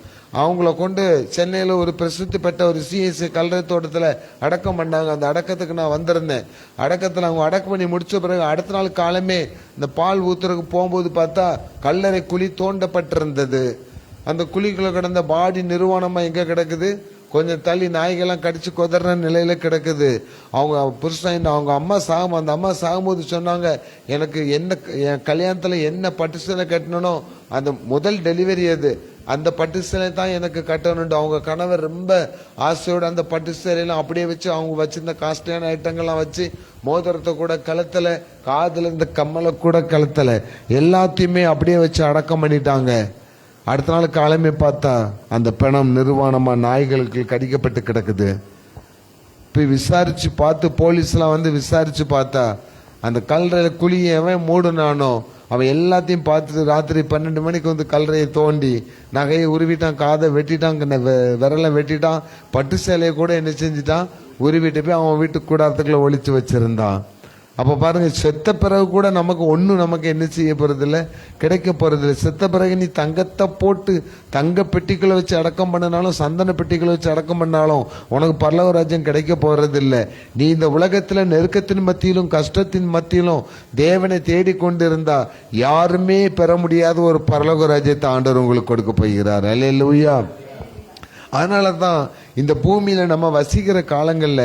அவங்கள கொண்டு சென்னையில் ஒரு பிரசித்தி பெற்ற ஒரு சிஎஸ்சி கல்லறை தோட்டத்தில் அடக்கம் பண்ணாங்க. அந்த அடக்கத்துக்கு நான் வந்திருந்தேன். அடக்கத்தில் அவங்க அடக்கம் பண்ணி முடிச்ச பிறகு அடுத்த நாள் காலமே இந்த பால் ஊத்துறதுக்கு போகும்போது பார்த்தா கல்லறை குழி தோண்டப்பட்டிருந்தது. அந்த குழிக்குள்ள கிடந்த பாடி நிர்வாணமா எங்க கிடக்குது, கொஞ்சம் தள்ளி நாய்கள்லாம் கடிச்சு கொதற நிலையில கிடக்குது. அவங்க புருஷன் அவங்க அம்மா அந்த அம்மா சாகும்போது சொன்னாங்க, எனக்கு என் கல்யாணத்துல என்ன பட்டு சேலை கட்டணும்னோ அந்த முதல் டெலிவரி அது, அந்த பட்டு சேலை தான் எனக்கு கட்டணும். அவங்க கணவர் ரொம்ப ஆசையோட அந்த பட்டு சேலையெல்லாம் அப்படியே வச்சு அவங்க வச்சிருந்த காஸ்ட்லியான ஐட்டங்கள்லாம் வச்சு மோதிரத்தை கூட கழுத்தல, காதுல இந்த கம்மலை கூட கழுத்தல, எல்லாத்தையுமே அப்படியே வச்சு அடக்கம் பண்ணிட்டாங்க. அடுத்த நாள் காலமே பார்த்தா அந்த பிணம் நிர்வாணமா நாய்களுக்கு கடிக்கப்பட்டு கிடக்குது. போய் விசாரிச்சு பார்த்து போலீஸ்லாம் வந்து விசாரிச்சு பார்த்தா அந்த கல்லறையில குழியை எவன் மூடுனானோ அவன் எல்லாத்தையும் பார்த்துட்டு ராத்திரி 12 மணிக்கு வந்து கல்லறையை தோண்டி நகையை உருவிட்டான், காதை வெட்டிட்டான், விரலை வெட்டிட்டான், பட்டு சேலையை கூட என்ன செஞ்சிட்டான், உருவிட்டு போய் அவன் வீட்டு கூடாரத்துக்குள்ள ஒளிச்சு வச்சிருந்தான். அப்ப பாருங்க, செத்த பிறகு கூட நமக்கு ஒன்னும் நமக்கு என்ன செய்ய போறது இல்லை, கிடைக்க போறது இல்லை. செத்த பிறகு நீ தங்கத்தை போட்டு தங்க பெட்டிக்குள்ள வச்சு அடக்கம் பண்ணினாலும் சந்தன பெட்டிக்குள்ள வச்சு அடக்கம் பண்ணாலும் உனக்கு பரலோக ராஜ்யம் கிடைக்க போறது இல்லை. நீ இந்த உலகத்துல நெருக்கத்தின் மத்தியிலும் கஷ்டத்தின் மத்தியிலும் தேவனை தேடிக்கொண்டிருந்தா யாருமே பெற முடியாத ஒரு பரலோக ராஜ்யத்தை ஆண்டவர் உங்களுக்கு கொடுக்க போகிறார். அல்லேலூயா. அதனாலதான் இந்த பூமியில நம்ம வசிக்கிற காலங்கள்ல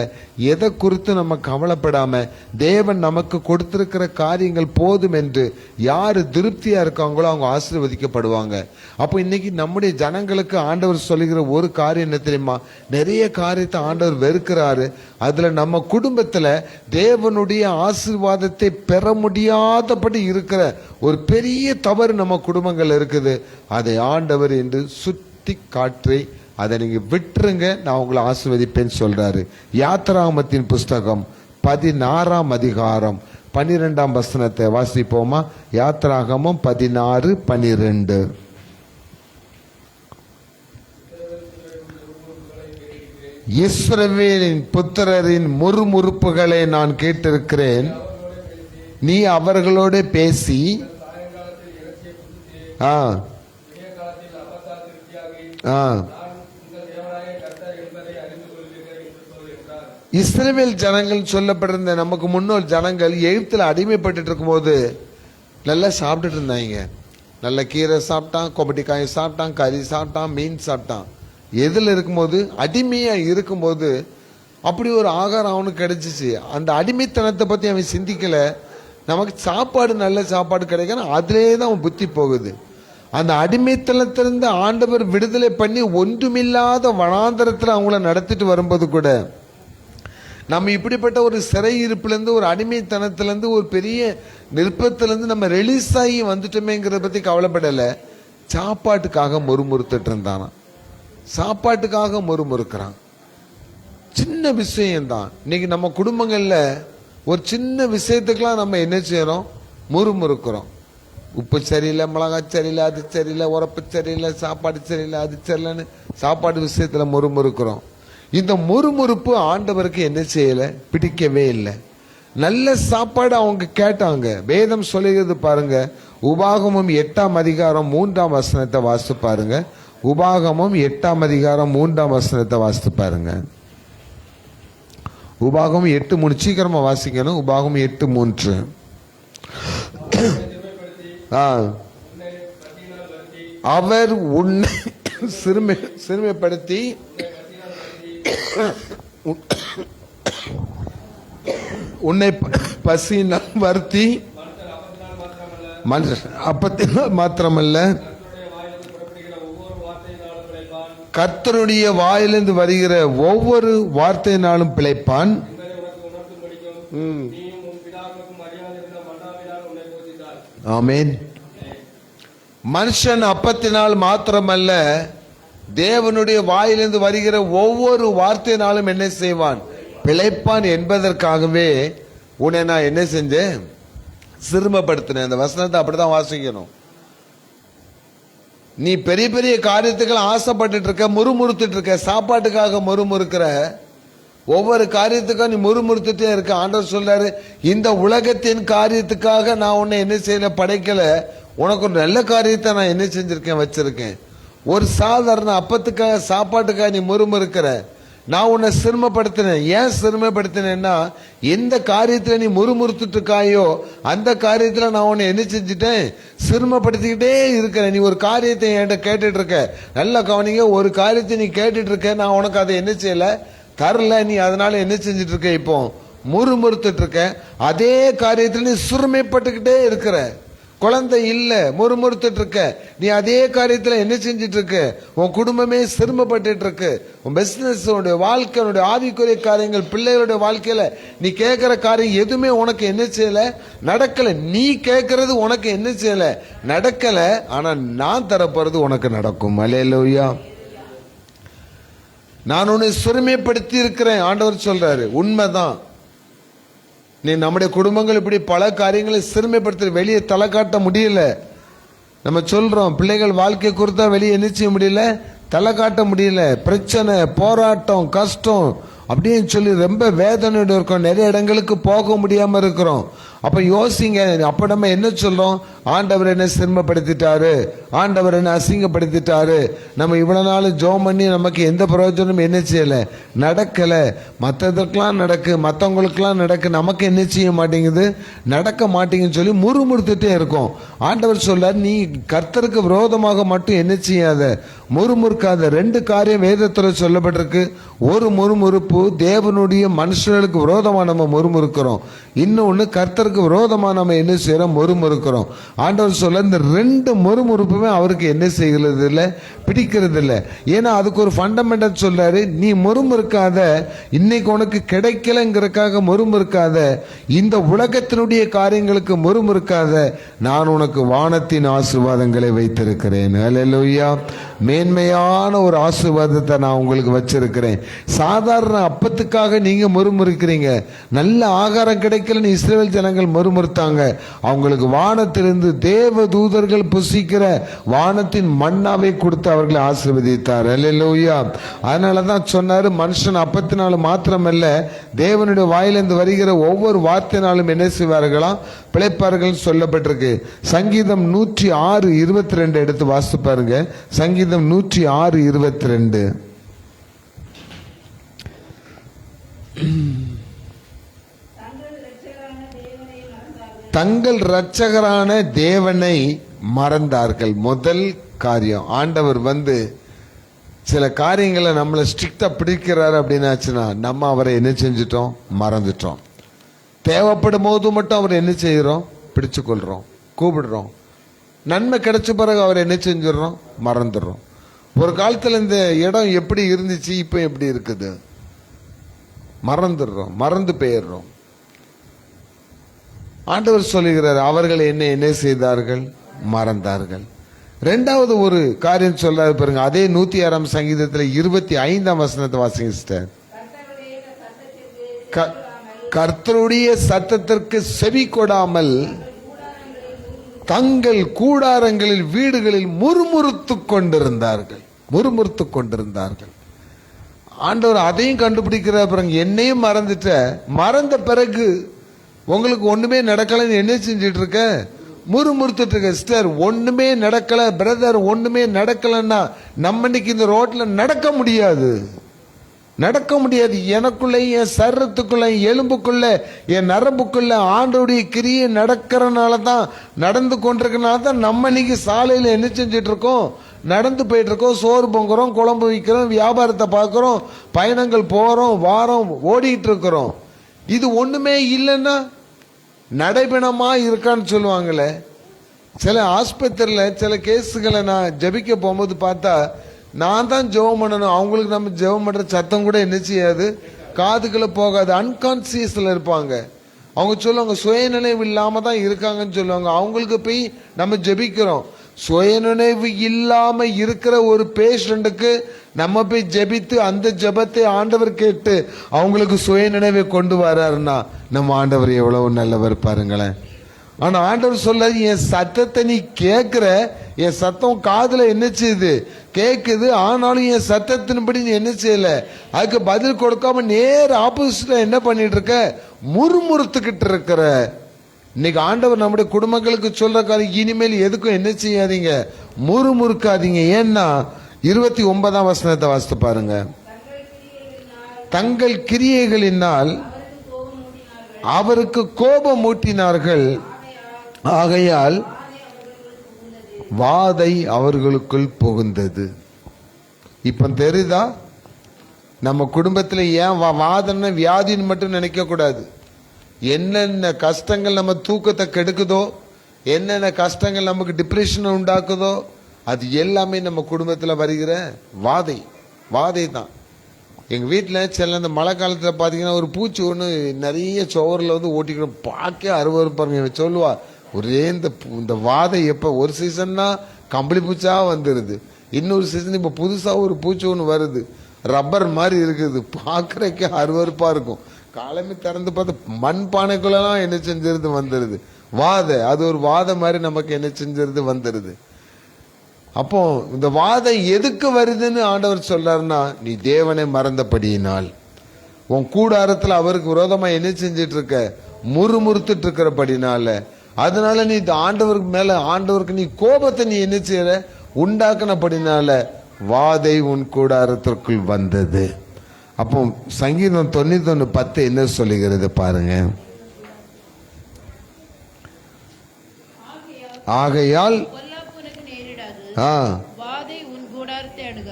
எதை குறித்து நம்ம கவலைப்படாம தேவன் நமக்கு கொடுத்திருக்கிற காரியங்கள் போதும் என்று யாரு திருப்தியா இருக்காங்களோ அவங்க ஆசீர்வதிக்கப்படுவாங்க. அப்போ இன்னைக்கு நம்முடைய ஜனங்களுக்கு ஆண்டவர் சொல்லுகிற ஒரு காரியம் என்ன தெரியுமா, நிறைய காரியத்தை ஆண்டவர் வெறுக்கிறாரு. அதுல நம்ம குடும்பத்துல தேவனுடைய ஆசீர்வாதத்தை பெற முடியாதபடி இருக்கிற ஒரு பெரிய தவறு நம்ம குடும்பங்கள் இருக்குது. அதை ஆண்டவர் என்று சுட்டி காற்றி அதை நீங்க விட்டுருங்க, நான் உங்களை ஆசீர்வதிப்பேன்னு சொல்றாரு. யாத்திராகமத்தின் புஸ்தகம் 16ஆம் அதிகாரம் 12ஆம் வசனத்தை வாசிப்போமா? யாத்திராகமம் 16:12. இஸ்ரவேலின் புத்திரரின் முறுமுறுப்புகளை நான் கேட்டிருக்கிறேன், நீ அவர்களோடு பேசி இஸ்ரவேல் ஜனங்கள் சொல்லப்பட்டிருந்த நமக்கு முன்னோர் ஜனங்கள் எகிப்துல அடிமைப்பட்டு இருக்கும் போது நல்லா சாப்பிட்டுட்டு இருந்தாங்க. நல்ல கீரை சாப்பிட்டான், கொபட்டிக்காய் சாப்பிட்டான், கறி சாப்பிட்டான், மீன் சாப்பிட்டான். எதுல இருக்கும்போது, அடிமையா இருக்கும்போது அப்படி ஒரு ஆகாரம் அவனுக்கு கிடைச்சிச்சு. அந்த அடிமைத்தனத்தை பத்தி அவன் சிந்திக்கல. நமக்கு சாப்பாடு நல்ல சாப்பாடு கிடைக்கணும், அதுலேயே தான் அவன் புத்தி போகுது. அந்த அடிமைத்தனத்திலிருந்து ஆண்டவர் விடுதலை பண்ணி ஒன்றுமில்லாத வனாந்தரத்தில் அவங்கள நடத்திட்டு வரும்போது கூட நம்ம இப்படிப்பட்ட ஒரு சிறை இருப்பிலிருந்து, ஒரு அடிமைத்தனத்திலிருந்து, ஒரு பெரிய நிற்பத்திலிருந்து நம்ம ரிலீஸ் ஆகி வந்துட்டோமேங்கிறத பத்தி கவலைப்படலை. சாப்பாட்டுக்காக முறுமுறுத்துட்டு இருந்தானா, சாப்பாட்டுக்காக முறுமுறுக்கிறான். சின்ன விஷயம்தான். இன்னைக்கு நம்ம குடும்பங்கள்ல ஒரு சின்ன விஷயத்துக்கெல்லாம் நம்ம என்ன செய்யறோம், முறுமுறுக்கிறோம். உப்பு சரியில்லை, மிளகாய் சரியில்லை, அது சரியில்லை, உரப்பு சரியில்லை, சாப்பாடு சரியில்லை, அது சரியில்லைன்னு சாப்பாடு விஷயத்துல முறுமுறுக்கிறோம். இந்த முறுமுறுப்பு ஆண்டவருக்கு என்ன செய்யல, பிடிக்கவே இல்லை. நல்ல சாப்பாடு அவங்க கேட்டாங்க. வேதம் சொல்லுகிறது பாருங்க, உபாகமம் 8ஆம் அதிகாரம் 3ஆம் வசனத்தை வாசித்து பாருங்க. உபாகமம் 8ஆம் அதிகாரம் 3ஆம் வசனத்தை வாசித்து பாருங்க. உபாகமம் 8:3 சீக்கிரமா வாசிக்கணும். உபாகமம் 8:3. அவர் உன்னை சிறுமைப்படுத்தி உன்னை பசியினால் வருத்தி அப்பத்தினால் மாத்திரமல்ல கர்த்தருடைய வாயிலிருந்து வருகிற ஒவ்வொரு வார்த்தையினாலும் பிழைப்பான். ஆமென். மனுஷன் அப்பத்தினால் மாத்திரமல்ல தேவனுடைய வாயிலிருந்து வருகிற ஒவ்வொரு வார்த்தையினாலும் என்ன செய்வான்? பிழைப்பான் என்பதற்காகவே உன்னை நான் என்ன செஞ்சேன்? சிறுமப்படுத்தினேன். அந்த வசனத்தை அப்படிதான் வாசிக்கணும். நீ பெரிய பெரிய காரியத்துக்கு ஆசைப்பட்டு இருக்க, முறுமுறுத்துட்டு இருக்க, சாப்பாட்டுக்காக முறுமுறுக்கிற, ஒவ்வொரு காரியத்துக்காக நீ முறுமுறுத்துட்டே இருக்க. ஆண்டவர் சொல்றாரு, இந்த உலகத்தின் காரியத்துக்காக நான் உன்னை என்ன செய்யல, படைக்கல. உனக்கு ஒரு நல்ல காரியத்தை நான் என்ன செஞ்சிருக்கேன், வச்சிருக்கேன். ஒரு சாதாரண அப்பத்துக்காக சாப்பாட்டுக்காக நீ முறுமுறுக்கிற, நான் உன்னை சிரமப்படுத்தினேன். ஏன் சிரமப்படுத்தினேன்னா, எந்த காரியத்துல நீ முறுமுறுத்துட்டு இருக்காயோ அந்த காரியத்துல நான் உன்னை என்ன செஞ்சுட்டேன், சிரமப்படுத்திக்கிட்டே இருக்கிறேன். நீ ஒரு காரியத்தை என்கிட்ட கேட்டுட்டு இருக்க, நல்ல கவனிங்க, ஒரு காரியத்தை நீ கேட்டுட்டு இருக்க, நான் உனக்கு அதை என்ன செய்யல, தரல. நீ அதனால என்ன செஞ்சுட்டு இருக்க, இப்போ முறுமுறுத்துட்டு இருக்க. அதே காரியத்துல நீ சிறுமைப்பட்டுக்கிட்டே இருக்கிற. குழந்தை இல்ல, முறுமுறுத்துட்டு இருக்க. நீ அதே காரியத்துல என்ன செஞ்சிட்டு இருக்க, உன் குடும்பமே சிரமப்பட்டு இருக்கு. உன் பிசினஸ், உன்னுடைய வாழ்க்கை, உன்னுடைய ஆவிக்குரிய காரியங்கள், பிள்ளைகளுடைய வாழ்க்கையில நீ கேட்கிற காரியம் எதுவுமே உனக்கு என்ன செய்யல, நடக்கல. நீ கேட்கறது உனக்கு என்ன செய்யல, நடக்கல. ஆனா நான் தரப்போறது உனக்கு நடக்கும். அல்லேலூயா. நான் உன்னை சிறுமைப்படுத்தி இருக்கிறேன். ஆண்டவர் சொல்றாரு, உண்மைதான். நீ நம்முடைய குடும்பங்கள் இப்படி பல காரியங்களை சிறுமைப்படுத்த, வெளியே தலை காட்ட முடியல. நம்ம சொல்றோம், பிள்ளைகள் வாழ்க்கை குறித்தா வெளியே என்ன செய்ய முடியல, தலை காட்ட முடியல. பிரச்சனை, போராட்டம், கஷ்டம் அப்படின்னு சொல்லி ரொம்ப வேதனையோட இருக்கோம். நிறைய இடங்களுக்கு போக முடியாம இருக்கிறோம். அப்ப யோசிங்க, அப்ப நம்ம என்ன சொல்றோம், ஆண்டவர் என்ன சிரமப்படுத்திட்டாரு, ஆண்டவர் என்ன அசிங்கப்படுத்திட்டாரு. நம்ம இவ்வளவு நாள் ஜோம் பண்ணி நமக்கு எந்த பிரயோஜனமும் என்ன செய்யல, நடக்கல. மற்றதுக்கெல்லாம் நடக்கு, மற்றவங்களுக்கெல்லாம் நடக்கு, நமக்கு என்ன செய்ய மாட்டேங்குது, நடக்க மாட்டேங்குன்னு சொல்லி முறுமுறுத்துட்டே இருக்கோம். ஆண்டவர் சொல்றார், நீ கர்த்தருக்கு விரோதமாக மட்டும் என்ன செய்யாத, முறுமுறுக்காத. ரெண்டு காரியம் வேதத்துல சொல்லப்பட்டிருக்கு. ஒரு முறுமுறுப்பு தேவனுடைய மனுஷர்களுக்கு விரோதமா நம்ம முறுமுறுக்கிறோம், இன்னொன்னு கர்த்தருக்கு விரோதமா நம்ம என்ன செய்யறோம், முறுமுறுக்கிறோம். ஆண்டவர் சொல்ல, இந்த ரெண்டு முறுமுறுப்புமே அவருக்கு என்ன செய்கிறது இல்லை, பிடிக்கிறது இல்லை. ஏன்னா அதுக்கு ஒரு ஃபண்டமெண்டல் சொல்றாரு, நீ முறுமுறுக்காத. இன்னைக்கு உனக்கு கிடைக்கலங்கிறதுக்காக முறுமுறுக்காத. இந்த உலகத்தினுடைய காரியங்களுக்கு முறுமுறுக்காத. நான் உனக்கு வானத்தின் ஆசீர்வாதங்களை வைத்திருக்கிறேன். அல்லேலூயா. மேன்மையான ஒரு ஆசீர்வாதத்தை நான் உங்களுக்கு வச்சிருக்கிறேன். சாதாரண அப்பத்துக்காக நீங்க முறுமுறுக்கிறீங்க. நல்ல ஆகாரம் கிடைக்கலன்னு இஸ்ரவேல் ஜனங்கள் முறுமுறுத்தாங்க. அவங்களுக்கு வானத்திலிருந்து தேவ தூதர்கள் புசிக்கிற வானத்தின் மன்னாவை கொடுத்து அவர்களை ஆசீர்வதித்தார். அல்லேலூயா. அதனாலதான் சொன்னாரு, மனுஷன் அப்பத்தினால மாத்திரமல்ல தேவனுடைய வாயிலிருந்து வருகிற ஒவ்வொரு வார்த்தையினாலும் என்ன செய்வார்களாம், பிழைப்பார்கள் சொல்லப்பட்டிருக்கு. சங்கீதம் 106:22 எடுத்து வாசித்து பாருங்க. சங்கீதம் 106:22. தங்கள் இரட்சகரான தேவனை மறந்தார்கள். முதல் காரியம், ஆண்டவர் சில காரியங்களை நம்மளை ஸ்ட்ரிக்டா பிடிக்கிறாரு அப்படின்னாச்சுன்னா நம்ம அவரை என்ன செஞ்சிட்டோம், மறந்துட்டோம். தேவைப்படும் போது மட்டும் அவர் என்ன செய்யறோம், பிடிச்சு கொள்றோம், கூப்பிடுறோம். நன்மை கிடைச்ச பிறகு அவர் என்ன செஞ்சிடறோம், மறந்துடுறோம். ஒரு காலத்துல இந்த இடம் எப்படி இருந்துச்சு, இப்ப எப்படி இருக்குது, மறந்துடுறோம், மறந்து போயிடுறோம். ஆண்டவர் சொல்லுகிறார், அவர்கள் என்ன செய்தார்கள், மறந்தார்கள். ரெண்டாவது ஒரு காரியம் சொல்றாரு பாருங்க. அதே 106ஆம் சங்கீதத்தில் 25ஆம் வசனத்தை வாசிங்க சிஸ்டர். கர்த்தருடைய சத்தத்திற்கு செவி கொடாமல் தங்கள் கூடாரங்களில் வீடுகளில் முறுமுறுத்துக் கொண்டிருந்தார்கள். முறுமுறுத்துக் கொண்டிருந்தார்கள். ஆண்டவர் அதையும் கண்டுபிடிக்கிற பிறகு என்னையும் மறந்துட்ட. மறந்த பிறகு உங்களுக்கு ஒண்ணுமே நடக்கலன்னு என்ன செஞ்சிட்டு இருக்க, முறுமுறுத்துட்டு இருக்க. சிஸ்டர், ஒண்ணுமே நடக்கல பிரதர், ஒண்ணுமே நடக்கலன்னா நம்ம இன்னைக்கு இந்த ரோட்ல நடக்க முடியாது, நடக்க முடியாது. எனக்குள்ள, என் சரீரத்துக்குள்ள, எலும்புக்குள்ள, என் நரம்புக்குள்ள ஆண்டவருடைய கிரியை நடக்கிறனால தான், நடந்து கொண்டிருக்கனால தான் நம்ம இன்னைக்கு சாலையில என்ன செஞ்சிட்டு இருக்கோம், நடந்து போயிட்டு இருக்கோம், சோறு பொங்குறோம், குழம்பு வைக்கிறோம், வியாபாரத்தை பார்க்குறோம், பயணங்கள் போகிறோம், வாரம் ஓடிட்டு இருக்கிறோம். இது ஒன்றுமே இல்லைன்னா நடைபெணமாக இருக்கான்னு சொல்லுவாங்களே. சில ஆஸ்பத்திரியில் சில கேஸுகளை நான் ஜபிக்க போகும்போது பார்த்தா, நான் தான் ஜெபம் பண்ணணும், அவங்களுக்கு நம்ம ஜெபம் பண்ணுற சத்தம் கூட என்ன செய்யாது, காதுக்குள்ள போகாது. அன்கான்சியஸில் இருப்பாங்க. அவங்க சொல்லுவாங்க சுயநினைவு இல்லாமல் தான் இருக்காங்கன்னு சொல்லுவாங்க. அவங்களுக்கு போய் நம்ம ஜெபிக்கிறோம். சுயநினைவு இல்லாமல் இருக்கிற ஒரு பேஷண்ட்டுக்கு நம்ம போய் ஜெபித்து அந்த ஜெபத்தை ஆண்டவர் கேட்டு அவங்களுக்கு சுயநினைவை கொண்டு வர்றாருன்னா நம்ம ஆண்டவர் எவ்வளவு நல்லவர் பாருங்களேன். ஆனா ஆண்டவர் சொல்ல, என் சத்தத்தை நீ கேட்கிற, என் சத்தம் காதுல என்ன செய்யுது, கேட்குது, ஆனாலும் என் சத்தத்தின்படி நீ என்ன செய்யல, அதுக்கு பதில் கொடுக்காம நேர் ஆப்போசிட்ல என்ன பண்ணிட்டு இருக்க, முறுமுறுத்துக்கிட்டு இருக்கிற. இன்னைக்கு ஆண்டவர் நம்முடைய குடும்பங்களுக்கு சொல்ற காரியம், இனிமேல் எதுக்கும் என்ன செய்யாதீங்க, முறுமுறுக்காதீங்க. ஏன்னா 29ஆம் வசனத்தை வாசித்து பாருங்க. தங்கள் கிரியைகளினால் அவருக்கு கோபம் மூட்டினார்கள், ஆகையால் வாதை அவர்களுக்குள் புகுந்தது. இப்ப தெரியுதா, நம்ம குடும்பத்தில் ஏன் வாதம்னா வியாதின்னு மட்டும் நினைக்க கூடாது. என்னென்ன கஷ்டங்கள் நம்ம தூக்கத்தை கெடுக்குதோ, என்னென்ன கஷ்டங்கள் நமக்கு டிப்ரெஷனை உண்டாக்குதோ, அது எல்லாமே நம்ம குடும்பத்தில் வருகிற வாதை தான். எங்கள் வீட்டில் சில இந்த மழை காலத்தில் பார்த்தீங்கன்னா ஒரு பூச்சி ஒன்று நிறைய சுவரில் வந்து ஓட்டிக்கணும், பார்க்க அருவருப்பாருங்க. சொல்லுவா ஒரே இந்த வாதை எப்போ ஒரு சீசன்னா கம்பளி பூச்சா வந்துடுது, இன்னொரு சீசன் இப்போ புதுசாக ஒரு பூச்சி ஒன்று வருது, ரப்பர் மாதிரி இருக்குது, பார்க்குறக்கே அருவருப்பாக இருக்கும். காலமே திறந்து பார்த்து மண் பானைக்குள்ளலாம் என்ன செஞ்சிருது வந்துடுது வாதை. அது ஒரு வாதை மாதிரி நமக்கு என்ன செஞ்சிருது வந்துடுது. அப்போ இந்த வாதம் எதுக்கு வருதுன்னு ஆண்டவர் சொல்றாருன்னா, நீ தேவனை மறந்தபடியினால், உன் கூடாரத்தில் அவருக்கு விரோதமா என்ன செஞ்சிட்டு இருக்க, முறுமுறுத்துட்டு இருக்கிறபடினால, அதனால நீ இந்த ஆண்டவருக்கு மேல, ஆண்டவருக்கு நீ கோபத்தை நீ என்ன செய்யற, உண்டாக்குனபடினால வாதை உன் கூடாரத்திற்குள் வந்தது. அப்போ சங்கீதம் 91:10 என்ன சொல்லுகிறது பாருங்க. ஆகையால்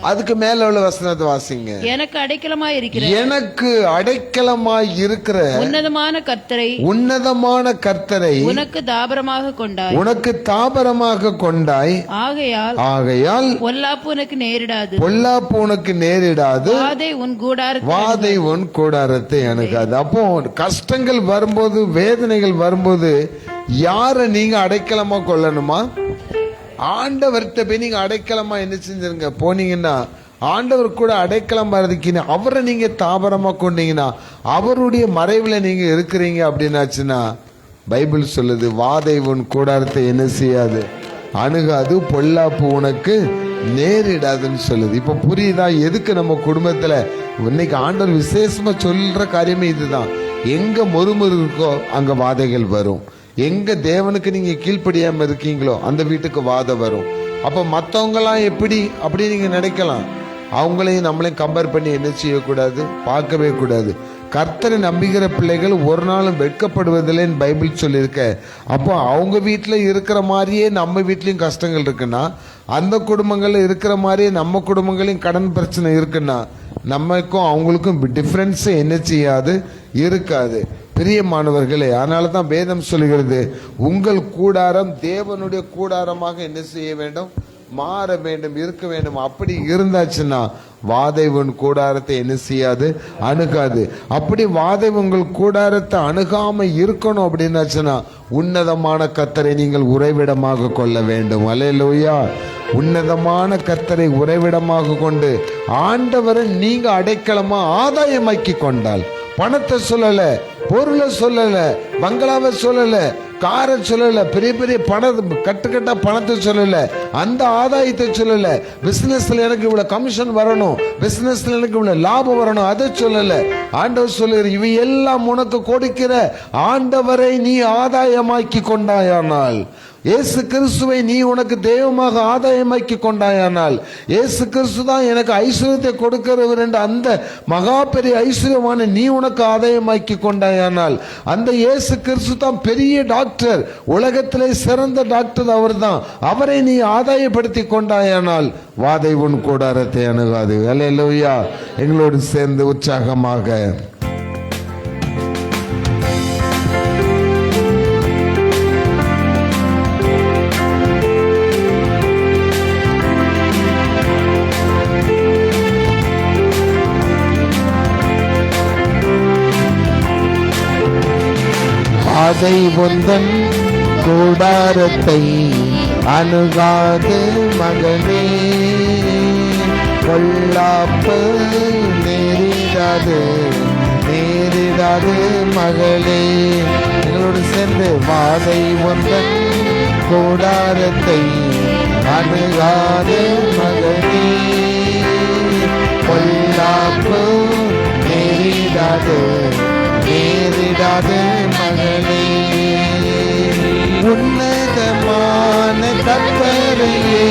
அதுக்கு மேல உள்ள வசனத்தை வாசிங்க. எனக்கு அடைக்கலமாய் இருக்கிற, எனக்கு அடைக்கலமாய் இருக்கிற உன்னதமான கர்த்தரை உனக்கு தாபரமாக கொண்டாய், ஆகையால் பொல்லாப்பு உனக்கு நேரிடாது, வாதை உன் கூடாரத்தை அணுகாது. அப்போ கஷ்டங்கள் வரும்போது, வேதனைகள் வரும்போது யாரை நீங்க அடைக்கலமா கொள்ளணுமா? ஆண்டவர்கிட்ட போய் நீங்க அடைக்கலமா என்ன செஞ்சிருங்க போனீங்கன்னா, ஆண்டவர் கூட அடைக்கலமா இருக்கீங்க, அவரை நீங்க தாபரமா கொண்டீங்கன்னா, அவருடைய மறைவுல நீங்க இருக்கிறீங்க அப்படின்னாச்சுன்னா, பைபிள் சொல்லுது வாதை உன் கூடாரத்தை என்ன செய்யாது, அணுகாது, பொல்லாப்பு உனக்கு நேரிடாதுன்னு சொல்லுது. இப்ப புரியுதா எதுக்கு நம்ம குடும்பத்துல இன்னைக்கு ஆண்டவர் விசேஷமா சொல்ற காரியமே இதுதான். எங்க முறுமுறு இருக்கோ அங்க வாதைகள் வரும். எங்க தேவனுக்கு நீங்க கீழ்ப்படியாம இருக்கீங்களோ அந்த வீட்டுக்கு வாதம் வரும். அப்ப மற்றவங்களாம் எப்படி அப்படி நீங்க நினைக்கலாம், அவங்களையும் நம்மளையும் கம்பேர் பண்ணி என்ன செய்யக்கூடாது, பார்க்கவே கூடாது. கர்த்தரை நம்புகிற பிள்ளைகள் ஒரு நாளும் வெட்கப்படுவதில்லைன்னு பைபிள் சொல்லியிருக்க. அப்போ அவங்க வீட்டில் இருக்கிற மாதிரியே நம்ம வீட்லேயும் கஷ்டங்கள் இருக்குன்னா, அந்த குடும்பங்களில் இருக்கிற மாதிரியே நம்ம குடும்பங்களையும் கடன் பிரச்சனை இருக்குன்னா, நமக்கும் அவங்களுக்கும் டிஃப்ரென்ஸு என்ன செய்யாது, இருக்காது. பிரியமானவர்களே, அதனால தான் வேதம் சொல்லுகிறது, உங்கள் கூடாரம் தேவனுடைய கூடாரமாக என்ன செய்ய வேண்டும், மாற வேண்டும், இருக்க வேண்டும். அப்படி இருந்தாச்சுன்னா வாதை உன் கூடாரத்தை என்ன செய்யாது, அணுகாது. அப்படி வாதை உங்கள் கூடாரத்தை அணுகாம இருக்கணும் அப்படின்னாச்சுன்னா உன்னதமான கர்த்தரை நீங்கள் உறைவிடமாக கொள்ள வேண்டும். அல்லேலூயா. உன்னதமான கர்த்தரை உறைவிடமாக கொண்டு ஆண்டவரை நீங்க அடைக்கலமா ஆதாயமாக்கி கொண்டால், பணத்தை சொல்லல, பொருளை சொல்லல, பங்களாவை சொல்லல, காரை சொல்லல, பெரிய பெரிய கட்டுக்கட்டா பணத்தை சொல்லல, அந்த ஆதாயத்தை சொல்லல, பிசினஸ்ல எனக்கு இவ்வளவு கமிஷன் வரணும், பிசினஸ்ல எனக்கு இவ்வளவு லாபம் வரணும், அதை சொல்லல. ஆண்டவர் சொல்லுகிற இவை எல்லாம் உனக்கு கொடுக்கிற ஆண்டவரை நீ ஆதாயமாக்கி கொண்டாயானால் இயேசு கிறிஸ்துவை நீ உனக்கு தெய்வமாக ஆதாயமாக்கி கொண்டாயானால், இயேசு கிறிஸ்து தான் எனக்கு ஐஸ்வர்யத்தை கொடுக்கிறவர் என்ற அந்த மகா பெரிய ஐஸ்வர்யமான நீ உனக்கு ஆதாயமாக்கி கொண்டாயானால், அந்த இயேசு கிறிஸ்து தான் பெரிய டாக்டர், உலகத்திலே சிறந்த டாக்டர் அவர் தான், அவரை நீ ஆதாயப்படுத்தி கொண்டாயானால் வாதை உன் கூடாரத்தை அணுகாது. அல்லேலூயா. எங்களோடு சேர்ந்து உற்சாகமாக வாதை உந்தன் கூடாரத்தை அணுகாது மகனே, பொல்லாப்பு நேரிடாது மகளே. எங்களோடு சேர்ந்து வாதை உந்தன் கூடாரத்தை அணுகாது மகனே, பொல்லாப்பு நேரிடாது மகளே. உன்னதமான கர்த்தரையே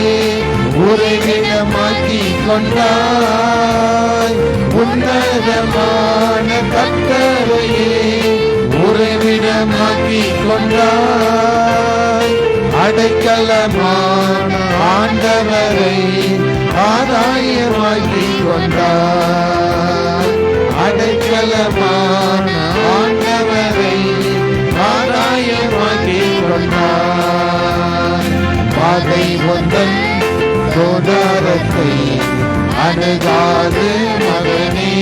உறைவிடமாக்கி கொண்டாய், உன்னதமான கர்த்தரையே உறைவிடமாக்கி கொண்டாய், அடைக்கலமான ஆண்டவரை ஆதாயமாக்கி கொண்டாய், அடைக்கலமான ஆண்டவரை ஆதாயமாக்கி கொண்டாய். வாதை உந்தன் கூடாரத்தை அணுகாது மகனே,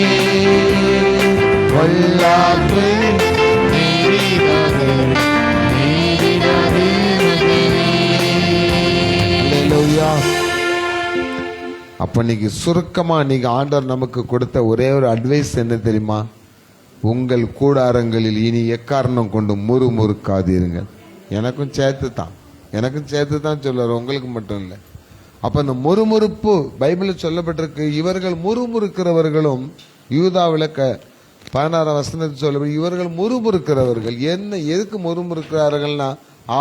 பொல்லாப்பு நேரிடாது அல்லேலூயா. அப்ப இன்னைக்கு சுருக்கமா இன்னைக்கு ஆண்டவர் நமக்கு கொடுத்த ஒரே ஒரு அட்வைஸ் என்ன தெரியுமா? உங்கள் கூடாரங்களில் இனி எக்காரணம் கொண்டு முறுமுறுக்காதீர்கள். எனக்கும் சேர்த்து தான் சொல்றாரு, உங்களுக்கு மட்டும் இல்லை. அப்ப இந்த முறுமுறுப்பு பைபிளில் சொல்லப்பட்டிருக்கு. இவர்கள் முறுமுறுக்கிறவர்களும், யூதாவில் 16 வசனத்தில் சொல்லப்பட்டு இவர்கள் முறுமுறுக்கிறவர்கள். என்ன எதுக்கு முறுமுறுக்கிறார்கள்னா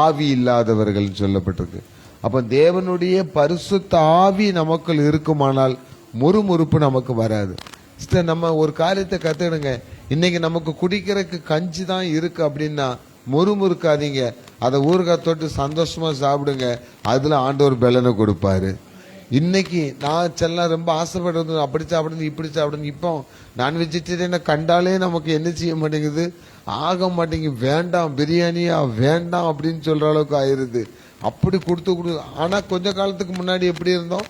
ஆவி இல்லாதவர்கள் சொல்லப்பட்டிருக்கு. அப்ப தேவனுடைய பரிசுத்த ஆவி நமக்குள் இருக்குமானால் முறுமுறுப்பு நமக்கு வராது. நம்ம ஒரு காரியத்தை கத்துடுங்க. இன்னைக்கு நமக்கு குடிக்கிறதுக்கு கஞ்சி தான் இருக்கு அப்படின்னா முறுமுறுக்காதீங்க, அதை ஊறுகாய் தொட்டு சந்தோஷமா சாப்பிடுங்க. அதுல ஆண்டவர் பலனை கொடுப்பாரு. இன்னைக்கு நான் செல்லாம் ரொம்ப ஆசைப்படுறது அப்படி சாப்பிடுறது இப்படி சாப்பிடுறது. இப்போ நான் வெஜிடேரியனை கண்டாலே நமக்கு என்ன செய்ய மாட்டேங்குது, ஆக மாட்டேங்குது. வேண்டாம் பிரியாணியா வேண்டாம் அப்படின்னு சொல்ற அளவுக்கு ஆயிருது. அப்படி கொடுத்து ஆனா கொஞ்ச காலத்துக்கு முன்னாடி எப்படி இருந்தோம்,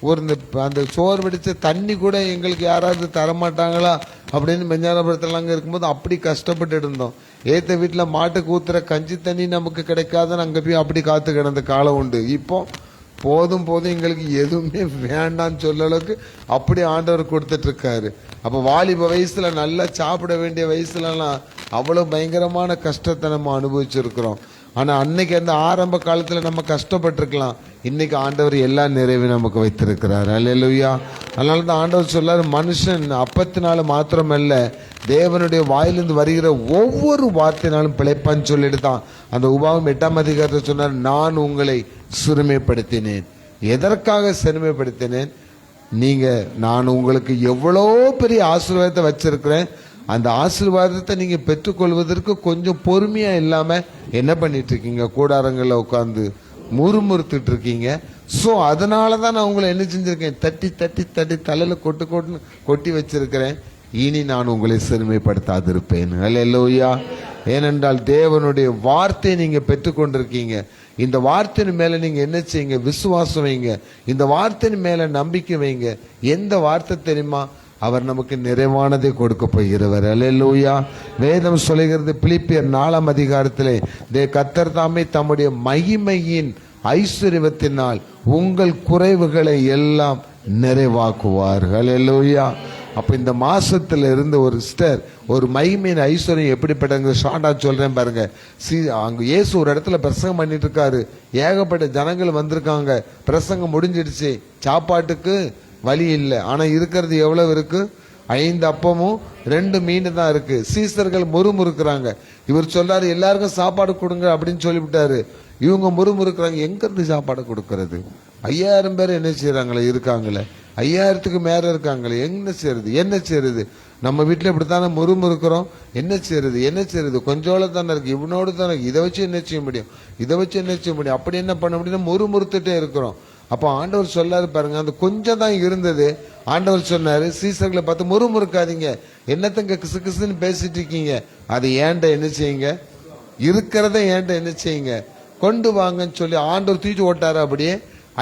ஒரு அந்த சோறு வடிச்ச தண்ணி கூட எங்களுக்கு யாராவது தரமாட்டாங்களா அப்படின்னு மெஞ்சாரபுரத்துலாங்க இருக்கும்போது அப்படி கஷ்டப்பட்டு இருந்தோம். ஏத்த வீட்டில் மாட்டுக்கு ஊத்துற கஞ்சி தண்ணி நமக்கு கிடைக்காதுன்னு அங்கே போய் அப்படி காத்து கிடந்த காலம் உண்டு. இப்போ போதும் எங்களுக்கு எதுவுமே வேண்டான்னு சொல்ல அளவுக்கு அப்படி ஆண்டவர் கொடுத்துட்டு இருக்காரு. அப்போ வாலிப வயசுல நல்லா சாப்பிட வேண்டிய வயசுலலாம் அவ்வளவு பயங்கரமான கஷ்டத்தை நம்ம அனுபவிச்சிருக்கிறோம். ஆனா அன்னைக்கு அந்த ஆரம்ப காலத்துல நம்ம கஷ்டப்பட்டிருக்கலாம். இன்னைக்கு ஆண்டவர் எல்லா நிறைவும் நமக்கு வைத்திருக்கிறார். அல்லேலூயா. அதனால தான் ஆண்டவர் சொல்லாரு, மனுஷன் அப்பத்தினால மாத்திரமல்ல தேவனுடைய வாயிலிருந்து வருகிற ஒவ்வொரு வார்த்தையினாலும் பிழைப்பான்னு சொல்லிட்டு தான் அந்த உபாகம் 8ஆம் அதிகாரத்தை சொன்னார், நான் உங்களை சிறுமைப்படுத்தினேன். எதற்காக சிறுமைப்படுத்தினேன்? நான் உங்களுக்கு எவ்வளோ பெரிய ஆசீர்வாதத்தை வச்சிருக்கிறேன். அந்த ஆசீர்வாதத்தை நீங்க பெற்றுக்கொள்வதற்கு கொஞ்சம் பொறுமையா இல்லாம என்ன பண்ணிட்டு இருக்கீங்க, கூடாரங்கள்ல உட்கார்ந்து முறுமுறுத்துட்டு இருக்கீங்க. ஸோ அதனாலதான் நான் உங்களை என்ன செஞ்சிருக்கேன், தட்டி தட்டி தட்டி தலையில கொட்டி வச்சிருக்கிறேன். இனி நான் உங்களை சிறுமைப்படுத்தாதிருப்பேன். அல்லேலூயா. ஏனென்றால் தேவனுடைய வார்த்தையை நீங்க பெற்றுக்கொண்டிருக்கீங்க. இந்த வார்த்தையின் மேல நீங்க என்ன செய்யுங்க, விசுவாசம் வைங்க. இந்த வார்த்தையின் மேல நம்பிக்கை வைங்க. எந்த வார்த்தை தெரியுமா? அவர் நமக்கு நிறைவானதை கொடுக்க போகிறவர். அல்லேலூயா. வேதம் சொல்லுகிறது, பிலிப்பியர் 4ஆம் அதிகாரத்திலே, கர்த்தர் தாமே தம்முடைய மகிமையின் ஐஸ்வர்யத்தினால் உங்கள் குறைவுகளை எல்லாம் நிறைவாக்குவார். அல்லேலூயா. அப்ப இந்த மாசத்துல இருந்து ஒரு சிஸ்டர் ஒரு மகிமையின் ஐஸ்வர்யம் எப்படிப்பட்ட ஷார்ட்டா சொல்றேன் பாருங்க. அங்க இயேசு ஒரு இடத்துல பிரசங்கம் பண்ணிட்டு இருக்காரு. ஏகப்பட்ட ஜனங்கள் வந்திருக்காங்க. பிரசங்கம் முடிஞ்சிடுச்சு. சாப்பாட்டுக்கு வழி இல்லை. ஆனா இருக்கிறது எவ்வளவு இருக்கு, 5 அப்பமும் 2 மீன் தான் இருக்கு. சீசர்கள் முறுமுறுக்கிறாங்க. இவர் சொல்றாரு எல்லாருக்கும் சாப்பாடு கொடுங்க அப்படின்னு சொல்லிவிட்டாரு. இவங்க முறுமுறுக்கிறாங்க, எங்க இருந்து சாப்பாடு கொடுக்கறது? 5000 பேர் என்ன செய்யறாங்களே, இருக்காங்களே, 5000க்கு மேல இருக்காங்களே, என்ன செய்யறது? நம்ம வீட்டுல இப்படித்தானே முறுமுறுக்கிறோம். என்ன செய்யறது? கொஞ்சோல தானே இருக்கு, இவனோடு தானே, இதை வச்சு என்ன செய்ய முடியும், அப்படி என்ன பண்ண முடியும், முறுமுறுத்துட்டே இருக்கிறோம். அப்போ ஆண்டவர் சொல்லாரு பாருங்க, அந்த கொஞ்சம் தான் இருந்தது. ஆண்டவர் சொன்னாரு சீசர்களை பார்த்து, முறுமுறுக்காதீங்க, என்னத்தங்க கிசு கிசுன்னு பேசிட்டு இருக்கீங்க, அது ஏன்ட என்ன செய்யுங்க, இருக்கிறத ஏன்ட என்ன செய்யுங்க, கொண்டு வாங்கன்னு சொல்லி ஆண்டவர் தூக்கி ஓட்டாரு. அப்படியே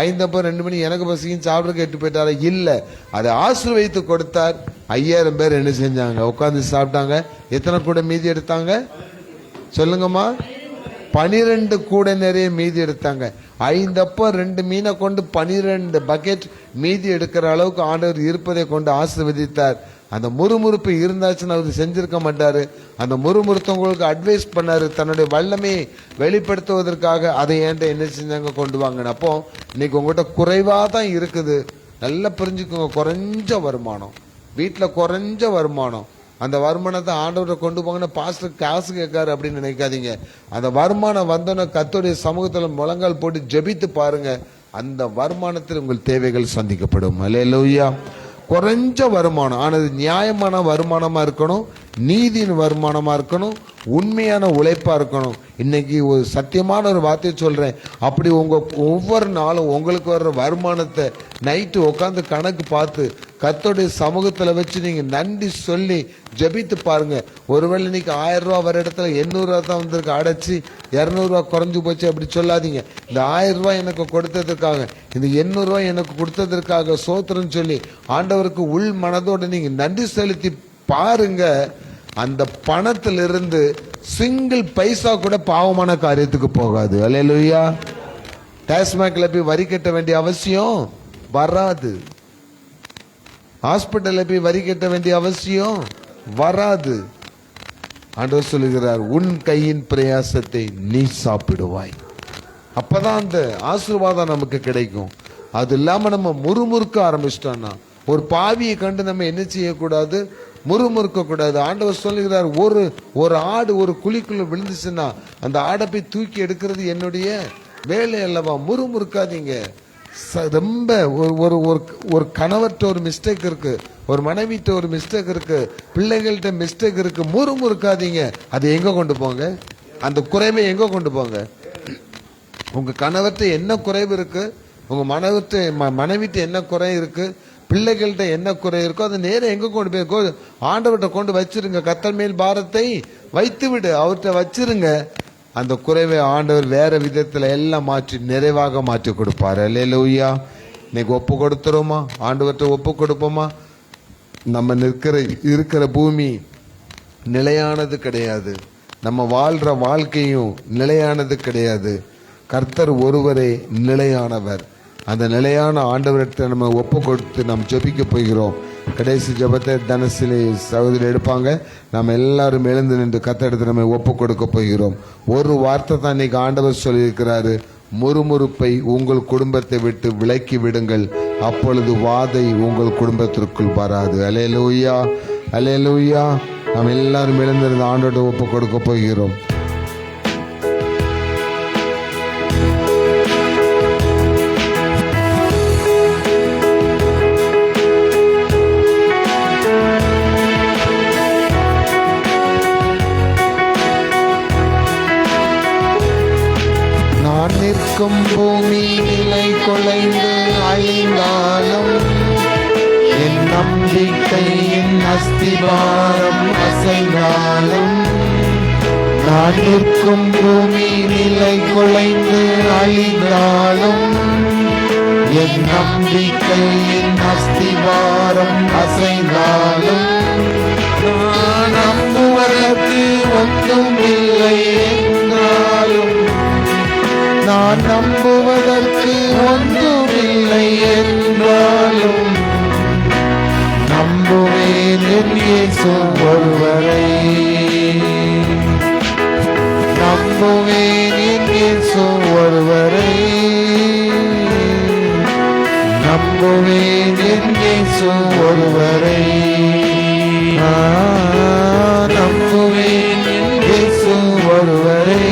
5 அப்போ 2 மணி எனக்கு பசிக்கும் சாப்பிட கேட்டு போயிட்டாரு. இல்ல, அதை ஆசீர்வதித்து கொடுத்தார். 5000 பேர் என்ன செஞ்சாங்க, உட்காந்து சாப்பிட்டாங்க. எத்தனை கூட மீதி எடுத்தாங்க சொல்லுங்கம்மா? 12 கூட நிறைய மீதி எடுத்தாங்க. 5 அப்போ 2 மீனை கொண்டு 12 பக்கெட் மீதி எடுக்கிற அளவுக்கு ஆண்டவர் இருப்பதை கொண்டு ஆசீர்வதித்தார். அந்த முறுமுறுப்பு இருந்தாச்சுன்னு அவர் செஞ்சிருக்க மாட்டாரு. அந்த முறுமுறுத்தவங்களுக்கு அட்வைஸ் பண்ணாரு, தன்னுடைய வல்லமையை வெளிப்படுத்துவதற்காக. அதை ஏன்ட்ட என்ன செஞ்சாங்க, கொண்டு வாங்க. அப்போ இன்னைக்கு உங்ககிட்ட குறைவா தான் இருக்குது, நல்லா புரிஞ்சுக்கோங்க. குறைஞ்ச வருமானம், வீட்டில் குறைஞ்ச வருமானம், அந்த வருமானத்தை ஆண்டவரை கொண்டு போங்கன்னு பாஸ்டர் காசு கேட்காரு அப்படின்னு நினைக்காதீங்க. அந்த வருமானம் வந்தோன்னு கர்த்தருடைய சமூகத்தில் முழங்கால் போட்டு ஜெபித்து பாருங்க, அந்த வருமானத்தில் உங்கள் தேவைகள் சந்திக்கப்படும். அல்லேலூயா. குறைஞ்ச வருமானம், ஆனால் நியாயமான வருமானமா இருக்கணும், நீதியின் வருமானமா இருக்கணும், உண்மையான உழைப்பா இருக்கணும். இன்னைக்கு ஒரு சத்தியமான ஒரு வார்த்தையை சொல்றேன், அப்படி உங்க ஒவ்வொரு நாளும் உங்களுக்கு வர்ற வருமானத்தை நைட்டு உட்காந்து கணக்கு பார்த்து கர்த்தருடைய சமூகத்துல வச்சு நீங்க நன்றி சொல்லி ஜெபித்து பாருங்க. ஒருவேளை இன்னைக்கு 1000 ரூபா வர இடத்துல 800 ரூபா தான் வந்திருக்கு, அடைச்சி 200 ரூபா குறைஞ்சு போச்சு அப்படி சொல்லாதீங்க. இந்த 1000 ரூபாய் எனக்கு கொடுத்ததற்காக, இந்த 800 ரூபாய் எனக்கு கொடுத்ததற்காக சோத்திரம் சொல்லி ஆண்டவருக்கு உள் மனதோடு நீங்க நன்றி செலுத்தி பாருங்க. அந்த பணத்திலிருந்து சிங்கிள் பைசா கூட பாவமான காரியத்துக்கு போகாது. அல்லேலூயா. டாஸ்மாக்ல போய் வரி கட்ட வேண்டிய அவசியம் வராது. ஹாஸ்பிட்டல்ல போய் வரி கட்ட வேண்டிய அவசியம் வராது. ஆண்டவர் சொல்லுகிறார், உன் கையின் பிரயாசத்தை நீ சாப்பிடுவாய். அப்பதான் அந்த ஆசீர்வாதம் நமக்கு கிடைக்கும். அது இல்லாம நம்ம முறுமுறுக்க ஆரம்பிச்சிட்டோம்னா, ஒரு பாவியை கண்டு நம்ம என்ன செய்யக்கூடாது, முறுமுறுக்க கூடாது. ஆண்டவர் சொல்லுகிறார், ஒரு ஆடு ஒரு குழிக்குள்ள விழுந்துச்சுன்னா அந்த ஆடை போய் தூக்கி எடுக்கிறது என்னுடைய வேலை அல்லவா. முறுமுறுக்காதீங்க. ரொம்ப ஒரு கணவர்கிட்ட ஒரு மிஸ்டேக் இருக்கு, ஒரு மனைவிட்ட ஒரு மிஸ்டேக் இருக்கு, பிள்ளைகள்கிட்ட மிஸ்டேக் இருக்கு, முறுமுறுக்காதீங்க. அது எங்க கொண்டு போங்க, அந்த குறைவை எங்க கொண்டு போங்க. உங்க கணவர்கிட்ட என்ன குறைவு இருக்கு, உங்க மனைவிட்ட என்ன குறை இருக்கு, பிள்ளைகள்கிட்ட என்ன குறை இருக்கோ அதை நேரம் எங்க கொண்டு போய் ஆண்டவர்கிட்ட கொண்டு வச்சிருங்க. கர்த்தர் மேல் பாரத்தை வைத்து விடு, அவர்கிட்ட வச்சிருங்க. அந்த குறைவை ஆண்டவர் வேற விதத்துல எல்லாம் மாற்றி நிறைவாக மாற்றி கொடுப்பாரு. அல்லேலூயா. இன்னைக்கு ஒப்பு கொடுத்துருமா, ஆண்டவர்கிட்ட ஒப்பு கொடுப்போமா? நம்ம இருக்கிற பூமி நிலையானது கிடையாது, நம்ம வாழ்ற வாழ்க்கையும் நிலையானது கிடையாது. கர்த்தர் ஒருவரே நிலையானவர். அந்த நிலையான ஆண்டவர்கிட்ட நம்ம ஒப்பு கொடுத்து நாம் ஜெபிக்க போகிறோம். கடைசி ஜெபத்தை தனசிலே சகோதரி எடுப்பாங்க. நம்ம எல்லாரும் எழுந்து நின்று கர்த்தரிடத்தில் நம்ம ஒப்பு கொடுக்க போகிறோம். ஒரு வார்த்தை தான் இன்னைக்கு ஆண்டவர் சொல்லியிருக்கிறாரு, முறுமுறுப்பை உங்கள் குடும்பத்தை விட்டு விலக்கி விடுங்கள், அப்பொழுது வாதை உங்கள் குடும்பத்திற்குள் வராது. அல்லேலூயா, அல்லேலூயா. நாம் எல்லாரும் எழுந்திருந்து ஆண்டோட ஒப்பு கொடுக்க போகிறோம். நிற்கும் பூமி நிலை குலைந்து அழிந்தாலும் என் நம்பிக்கையின் அஸ்திவாரம் அசைந்தாலும், நான் நிற்கும் பூமி நிலை குலைந்து அழிந்தாலும் என் நம்பிக்கையின் அஸ்திவாரம் அசைந்தாலும், நான் நம்புவதற்கு ஒன்றும் இல்லை என்றாலும், நான் நம்புவதற்கு ஒன்றுமில்லை என்றாலும், நம்புவேன் என் இயேசு ஒருவரை, நம்புவேன் என் இயேசு ஒருவரை, நம்புவேன் என் இயேசு ஒருவரை. நம்புவேன் இயேசு ஒருவரை,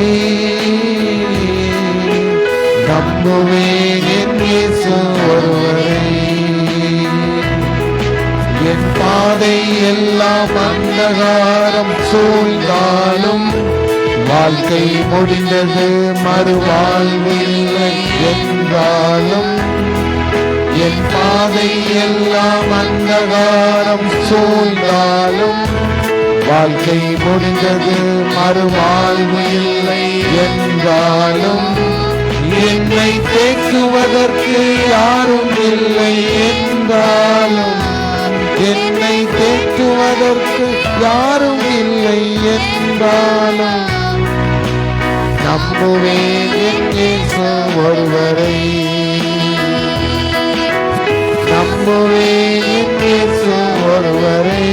நம்புவேன் என் இயேசு ஒருவரை. என் பாதை எல்லாம் அந்தகாரம் சூழ்ந்தாலும் வாழ்க்கை முடிந்தது மறுவாழ்வு இல்லை என்றாலும், என் பாதை எல்லாம் அந்தகாரம் சூழ்ந்தாலும் வாழ்க்கை முடிந்தது மறுவாழ்வு இல்லை என்றாலும், என்னை தேக்குவதற்கு யாரும் இல்லை என்றாலும், என்னை தேக்குவதற்கு யாரும் இல்லை என்றாலும், நம்புவேன் என் இயேசு ஒருவரை, நம்புவேன் என் இயேசு ஒருவரை,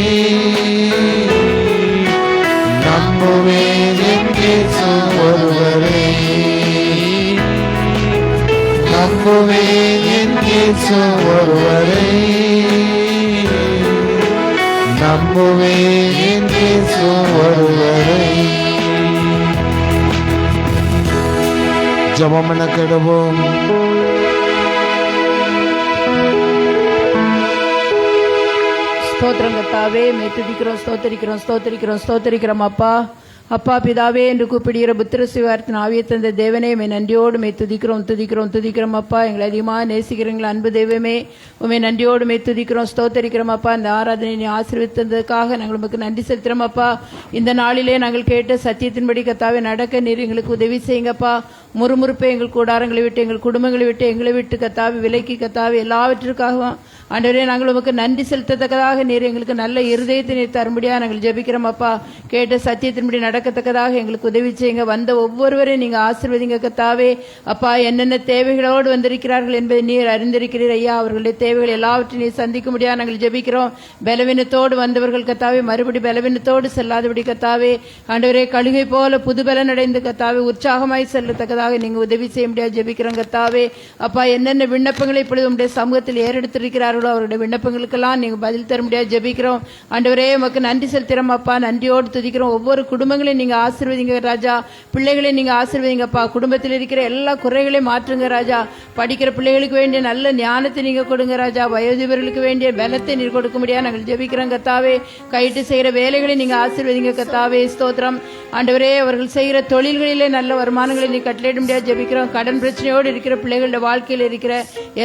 நம்புவேன் என் இயேசு ஒருவரை, நம்புவேன் என் இயேசு ஒருவரை, நம்புவேன் என் இயேசு ஒருவரை. ஜெபம் என கெடுவோம். ஸ்தோத்திரம் கர்த்தாவே, மே துதிக்கிறோம், ஸ்தோத்தரிக்கிறோம், ஸ்தோத்தரிக்கிறோம், ஸ்தோத்தரிக்கிறோம் அப்பா. அப்பா பிதாவே என்று கூப்பிடுகிற புத்திர சிவார்த்தின் ஆவியை தந்த தேவனே, மே நன்றியோடு மே துதிக்கிறோம், துதிக்கிறோம், துதிக்கிறோம் அப்பா. எங்களை அதிகமாக நேசிக்கிறீங்களா அன்பு தெய்வமே, உண்மை நன்றியோடு மே துதிக்கிறோம், ஸ்தோத்தரிக்கிறோம் அப்பா. இந்த ஆராதனை நீ ஆசீர்வதித்ததற்காக நாங்கள் உங்களுக்கு நன்றி செலுத்துகிறோம் அப்பா. இந்த நாளிலே நாங்கள் கேட்ட சத்தியத்தின்படி கர்த்தாவே நடக்க நீர் எங்களுக்கு உதவி செய்யுங்கப்பா. முறுமுறுப்பை எங்கள் கூடாரங்களை விட்டு, எங்கள் குடும்பங்களை விட்டு, எங்களை விட்டு கர்த்தாவே விலக்கி கர்த்தாவே எல்லாவற்றிற்காகவும் ஆண்டவரே நாங்கள் உமக்கு நன்றி செலுத்தத்தக்கதாக நீர் எங்களுக்கு நல்ல இருதயத்தை நீர் தரும்படியாக நாங்கள் ஜெபிக்கிறோம் அப்பா. கேட்ட சத்தியத்தின்படி நடக்கத்தக்கதாக எங்களுக்கு உதவி செய்யுங்க. வந்த ஒவ்வொருவரையும் நீங்க ஆசீர்வதிங்க கர்த்தாவே. அப்பா, என்னென்ன தேவைகளோடு வந்திருக்கிறார்கள் என்பதை நீர் அறிந்திருக்கிறீர் ஐயா. அவர்களுடைய தேவைகள் எல்லாவற்றையும் நீர் சந்திக்க முடியாது நாங்கள் ஜெபிக்கிறோம். பலவீனத்தோடு வந்தவர்கள் கர்த்தாவே மறுபடி பலவீனத்தோடு செல்லாதபடி கர்த்தாவே ஆண்டவரே கழுகை போல புது பலன் அடைந்து கர்த்தாவே உற்சாகமாய் செல்லத்தக்கதாக நீங்க உதவி செய்ய முடியாது ஜெபிக்கிறோம் கர்த்தாவே. அப்பா, என்னென்ன விண்ணப்பங்களை இப்பொழுது உங்களுடைய சமூகத்தில் ஏறெடுத்திருக்கிறார்கள் அவருடைய விண்ணப்பங்களுக்கெல்லாம் நீங்க பதில் தர முடியாது ஜெபிக்கிறோம். ஆண்டவரே உமக்கு நன்றி செலுத்துறோம் அப்பா. நன்றியோடு துதிக்கிறோம். ஒவ்வொரு குடும்பங்களையும் நீங்க ஆசீர்வதிங்க ராஜா. பிள்ளைகளை நீங்க ஆசீர்வதிங்கப்பா. குடும்பத்தில் இருக்கிற எல்லா குறைகளையும் மாற்றுங்க ராஜா. படிக்கிற பிள்ளைகளுக்கு வேண்டிய நல்ல ஞானத்தை நீங்க கொடுங்க ராஜா. வயோதிபர்களுக்கு வேண்டிய பலத்தை நீர் கொடுக்க முடியாது நாங்கள் ஜெபிக்கிறோம் கர்த்தாவே. கைட்டு செய்கிற வேலைகளை நீங்க ஆசீர்வதிங்க கர்த்தாவே. ஸ்தோத்திரம் ஆண்டவரே. அவர்கள் செய்கிற தொழில்களிலே நல்ல வருமானங்களை நீ கட்டளையிட முடியாது ஜெபிக்கிறோம். கடன் பிரச்சனையோடு இருக்கிற பிள்ளைகளுடைய வாழ்க்கையில் இருக்கிற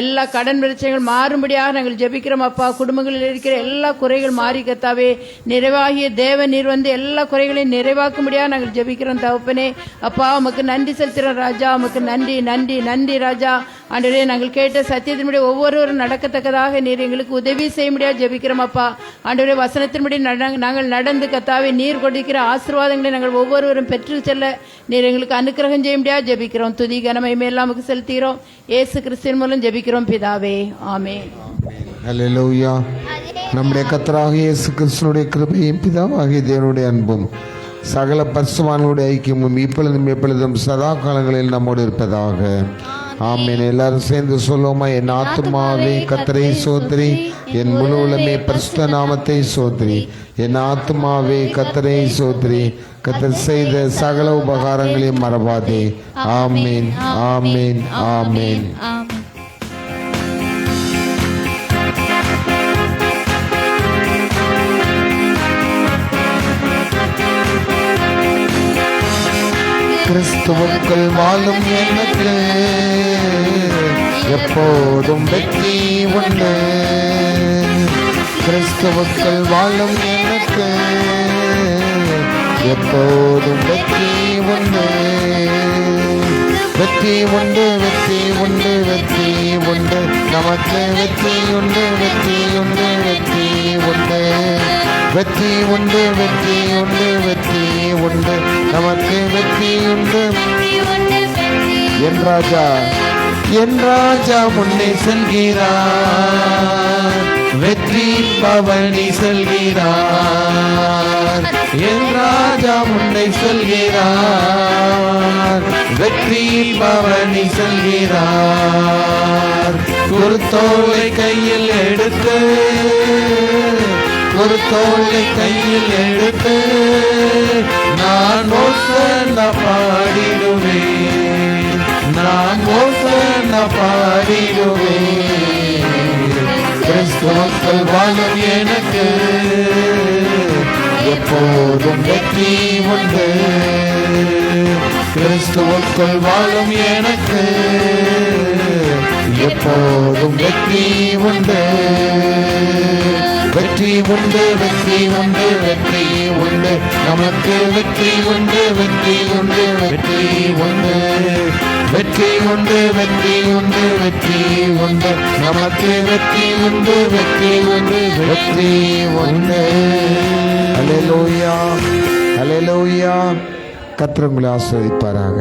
எல்லா கடன் பிரச்சனைகள் மாறும்படியாக நாங்கள் ஜெபிக்கிறோம் அப்பா. குடும்பங்களில் இருக்கிற எல்லா குறைகள் மாறி கர்த்தாவே நிறைவாகிய தேவ நீர் வந்து எல்லா குறைகளையும் நிறைவாக்க முடியாது நாங்கள் ஜெபிக்கிறோம் தகப்பனே. அப்பா உமக்கு நன்றி செலுத்துகிறோம் ராஜா. உமக்கு நன்றி நன்றி நன்றி ராஜா. ஆண்டவரே நாங்கள் கேட்ட சத்தியத்தின்படி ஒவ்வொருவரும் நடக்கத்தக்கதாக நீர் எங்களுக்கு உதவி செய்ய முடியாது ஜெபிக்கிறோம் அப்பா. ஆண்டவரே வசனத்தின்படி நாங்கள் நடந்து கர்த்தாவே நீர் கொடுக்கிற ஆசீர்வாதங்களை நாங்கள் ஒவ்வொருவரும் பெற்று செல்ல நீர் எங்களுக்கு அனுக்கிரகம் செய்ய முடியாது ஜெபிக்கிறோம். துதி கனமகிமை எல்லாம் நமக்கு செலுத்துகிறோம். இயேசு கிறிஸ்துவின் மூலம் ஜெபிக்கிறோம் பிதாவே, ஆமென். ஹல்லேலூயா. நம்முடைய கர்த்தராகிய இயேசு கிறிஸ்துவினுடைய கிருபையும் பிதாவாகிய தேவனுடைய அன்பும் சகல பரிசுத்தவான்களுடைய ஐக்கியமும் இப்பொழுதும் எப்பொழுதும் சதா காலங்களில் நம்மோடு இருப்பதாக. ஆமென். எல்லாரும் சேர்ந்து சொல்லுவோமா? என் ஆத்துமாவே கர்த்தரை சோத்திரி, என் முழு உலகமே பரிசுத்த நாமத்தை சோத்திரி. என் ஆத்துமாவே கர்த்தரை சோத்திரி, கர்த்தர் செய்த சகல உபகாரங்களையும் மறவாதே. ஆமென், ஆமென், ஆமென். கிறிஸ்துவுக்குள் வாழும் எனக்கு எப்போதும் வெற்றி உண்டு. கிறிஸ்துவுக்குள் வாழும் எனக்கு எப்போதும் வெற்றி உண்டு. வெற்றி உண்டு, வெற்றி உண்டு, வெற்றி உண்டு, நமக்கு வெற்றி உண்டு, வெற்றி உண்டு, வெற்றி உண்டு, வெற்றி உண்டு, வெற்றி உண்டு, வெற்றி உண்டு, நமக்கு வெற்றி உண்டு. என் ராஜா, என் ராஜா முன்னே செல்கிறார், வெற்றி பவனி செல்கிறார். என் ராஜா முன்னே செல்கிறார், வெற்றி பவனி செல்கிறார். குருத்தோலை கையில் எடுத்து ஒரு தோளை கையில் எடுத்து நான் ஓசன்னா பாடிடுவேன், நான் ஓசன்னா பாடிடுவேன். கிறிஸ்துவுக்குள் வாழும் எனக்கு எப்போதும் வெற்றி உண்டு, கிறிஸ்துவுக்குள் வாழும் எனக்கு எப்போதும் வெற்றி உண்டு. வெற்றி உண்டு, வெற்றி உண்டு, வெற்றி உண்டு, நமக்கு வெற்றி உண்டு, வெற்றி உண்டு, வெற்றி உண்டு, வெற்றி உண்டு, வெற்றி உண்டு, வெற்றி உண்டு, நமக்கு வெற்றி உண்டு, வெற்றி உண்டு, வெற்றி உண்டு. ஹல்லேலூயா, ஹல்லேலூயா. கர்த்தர் உங்களை ஆசீர்வதிப்பாராக.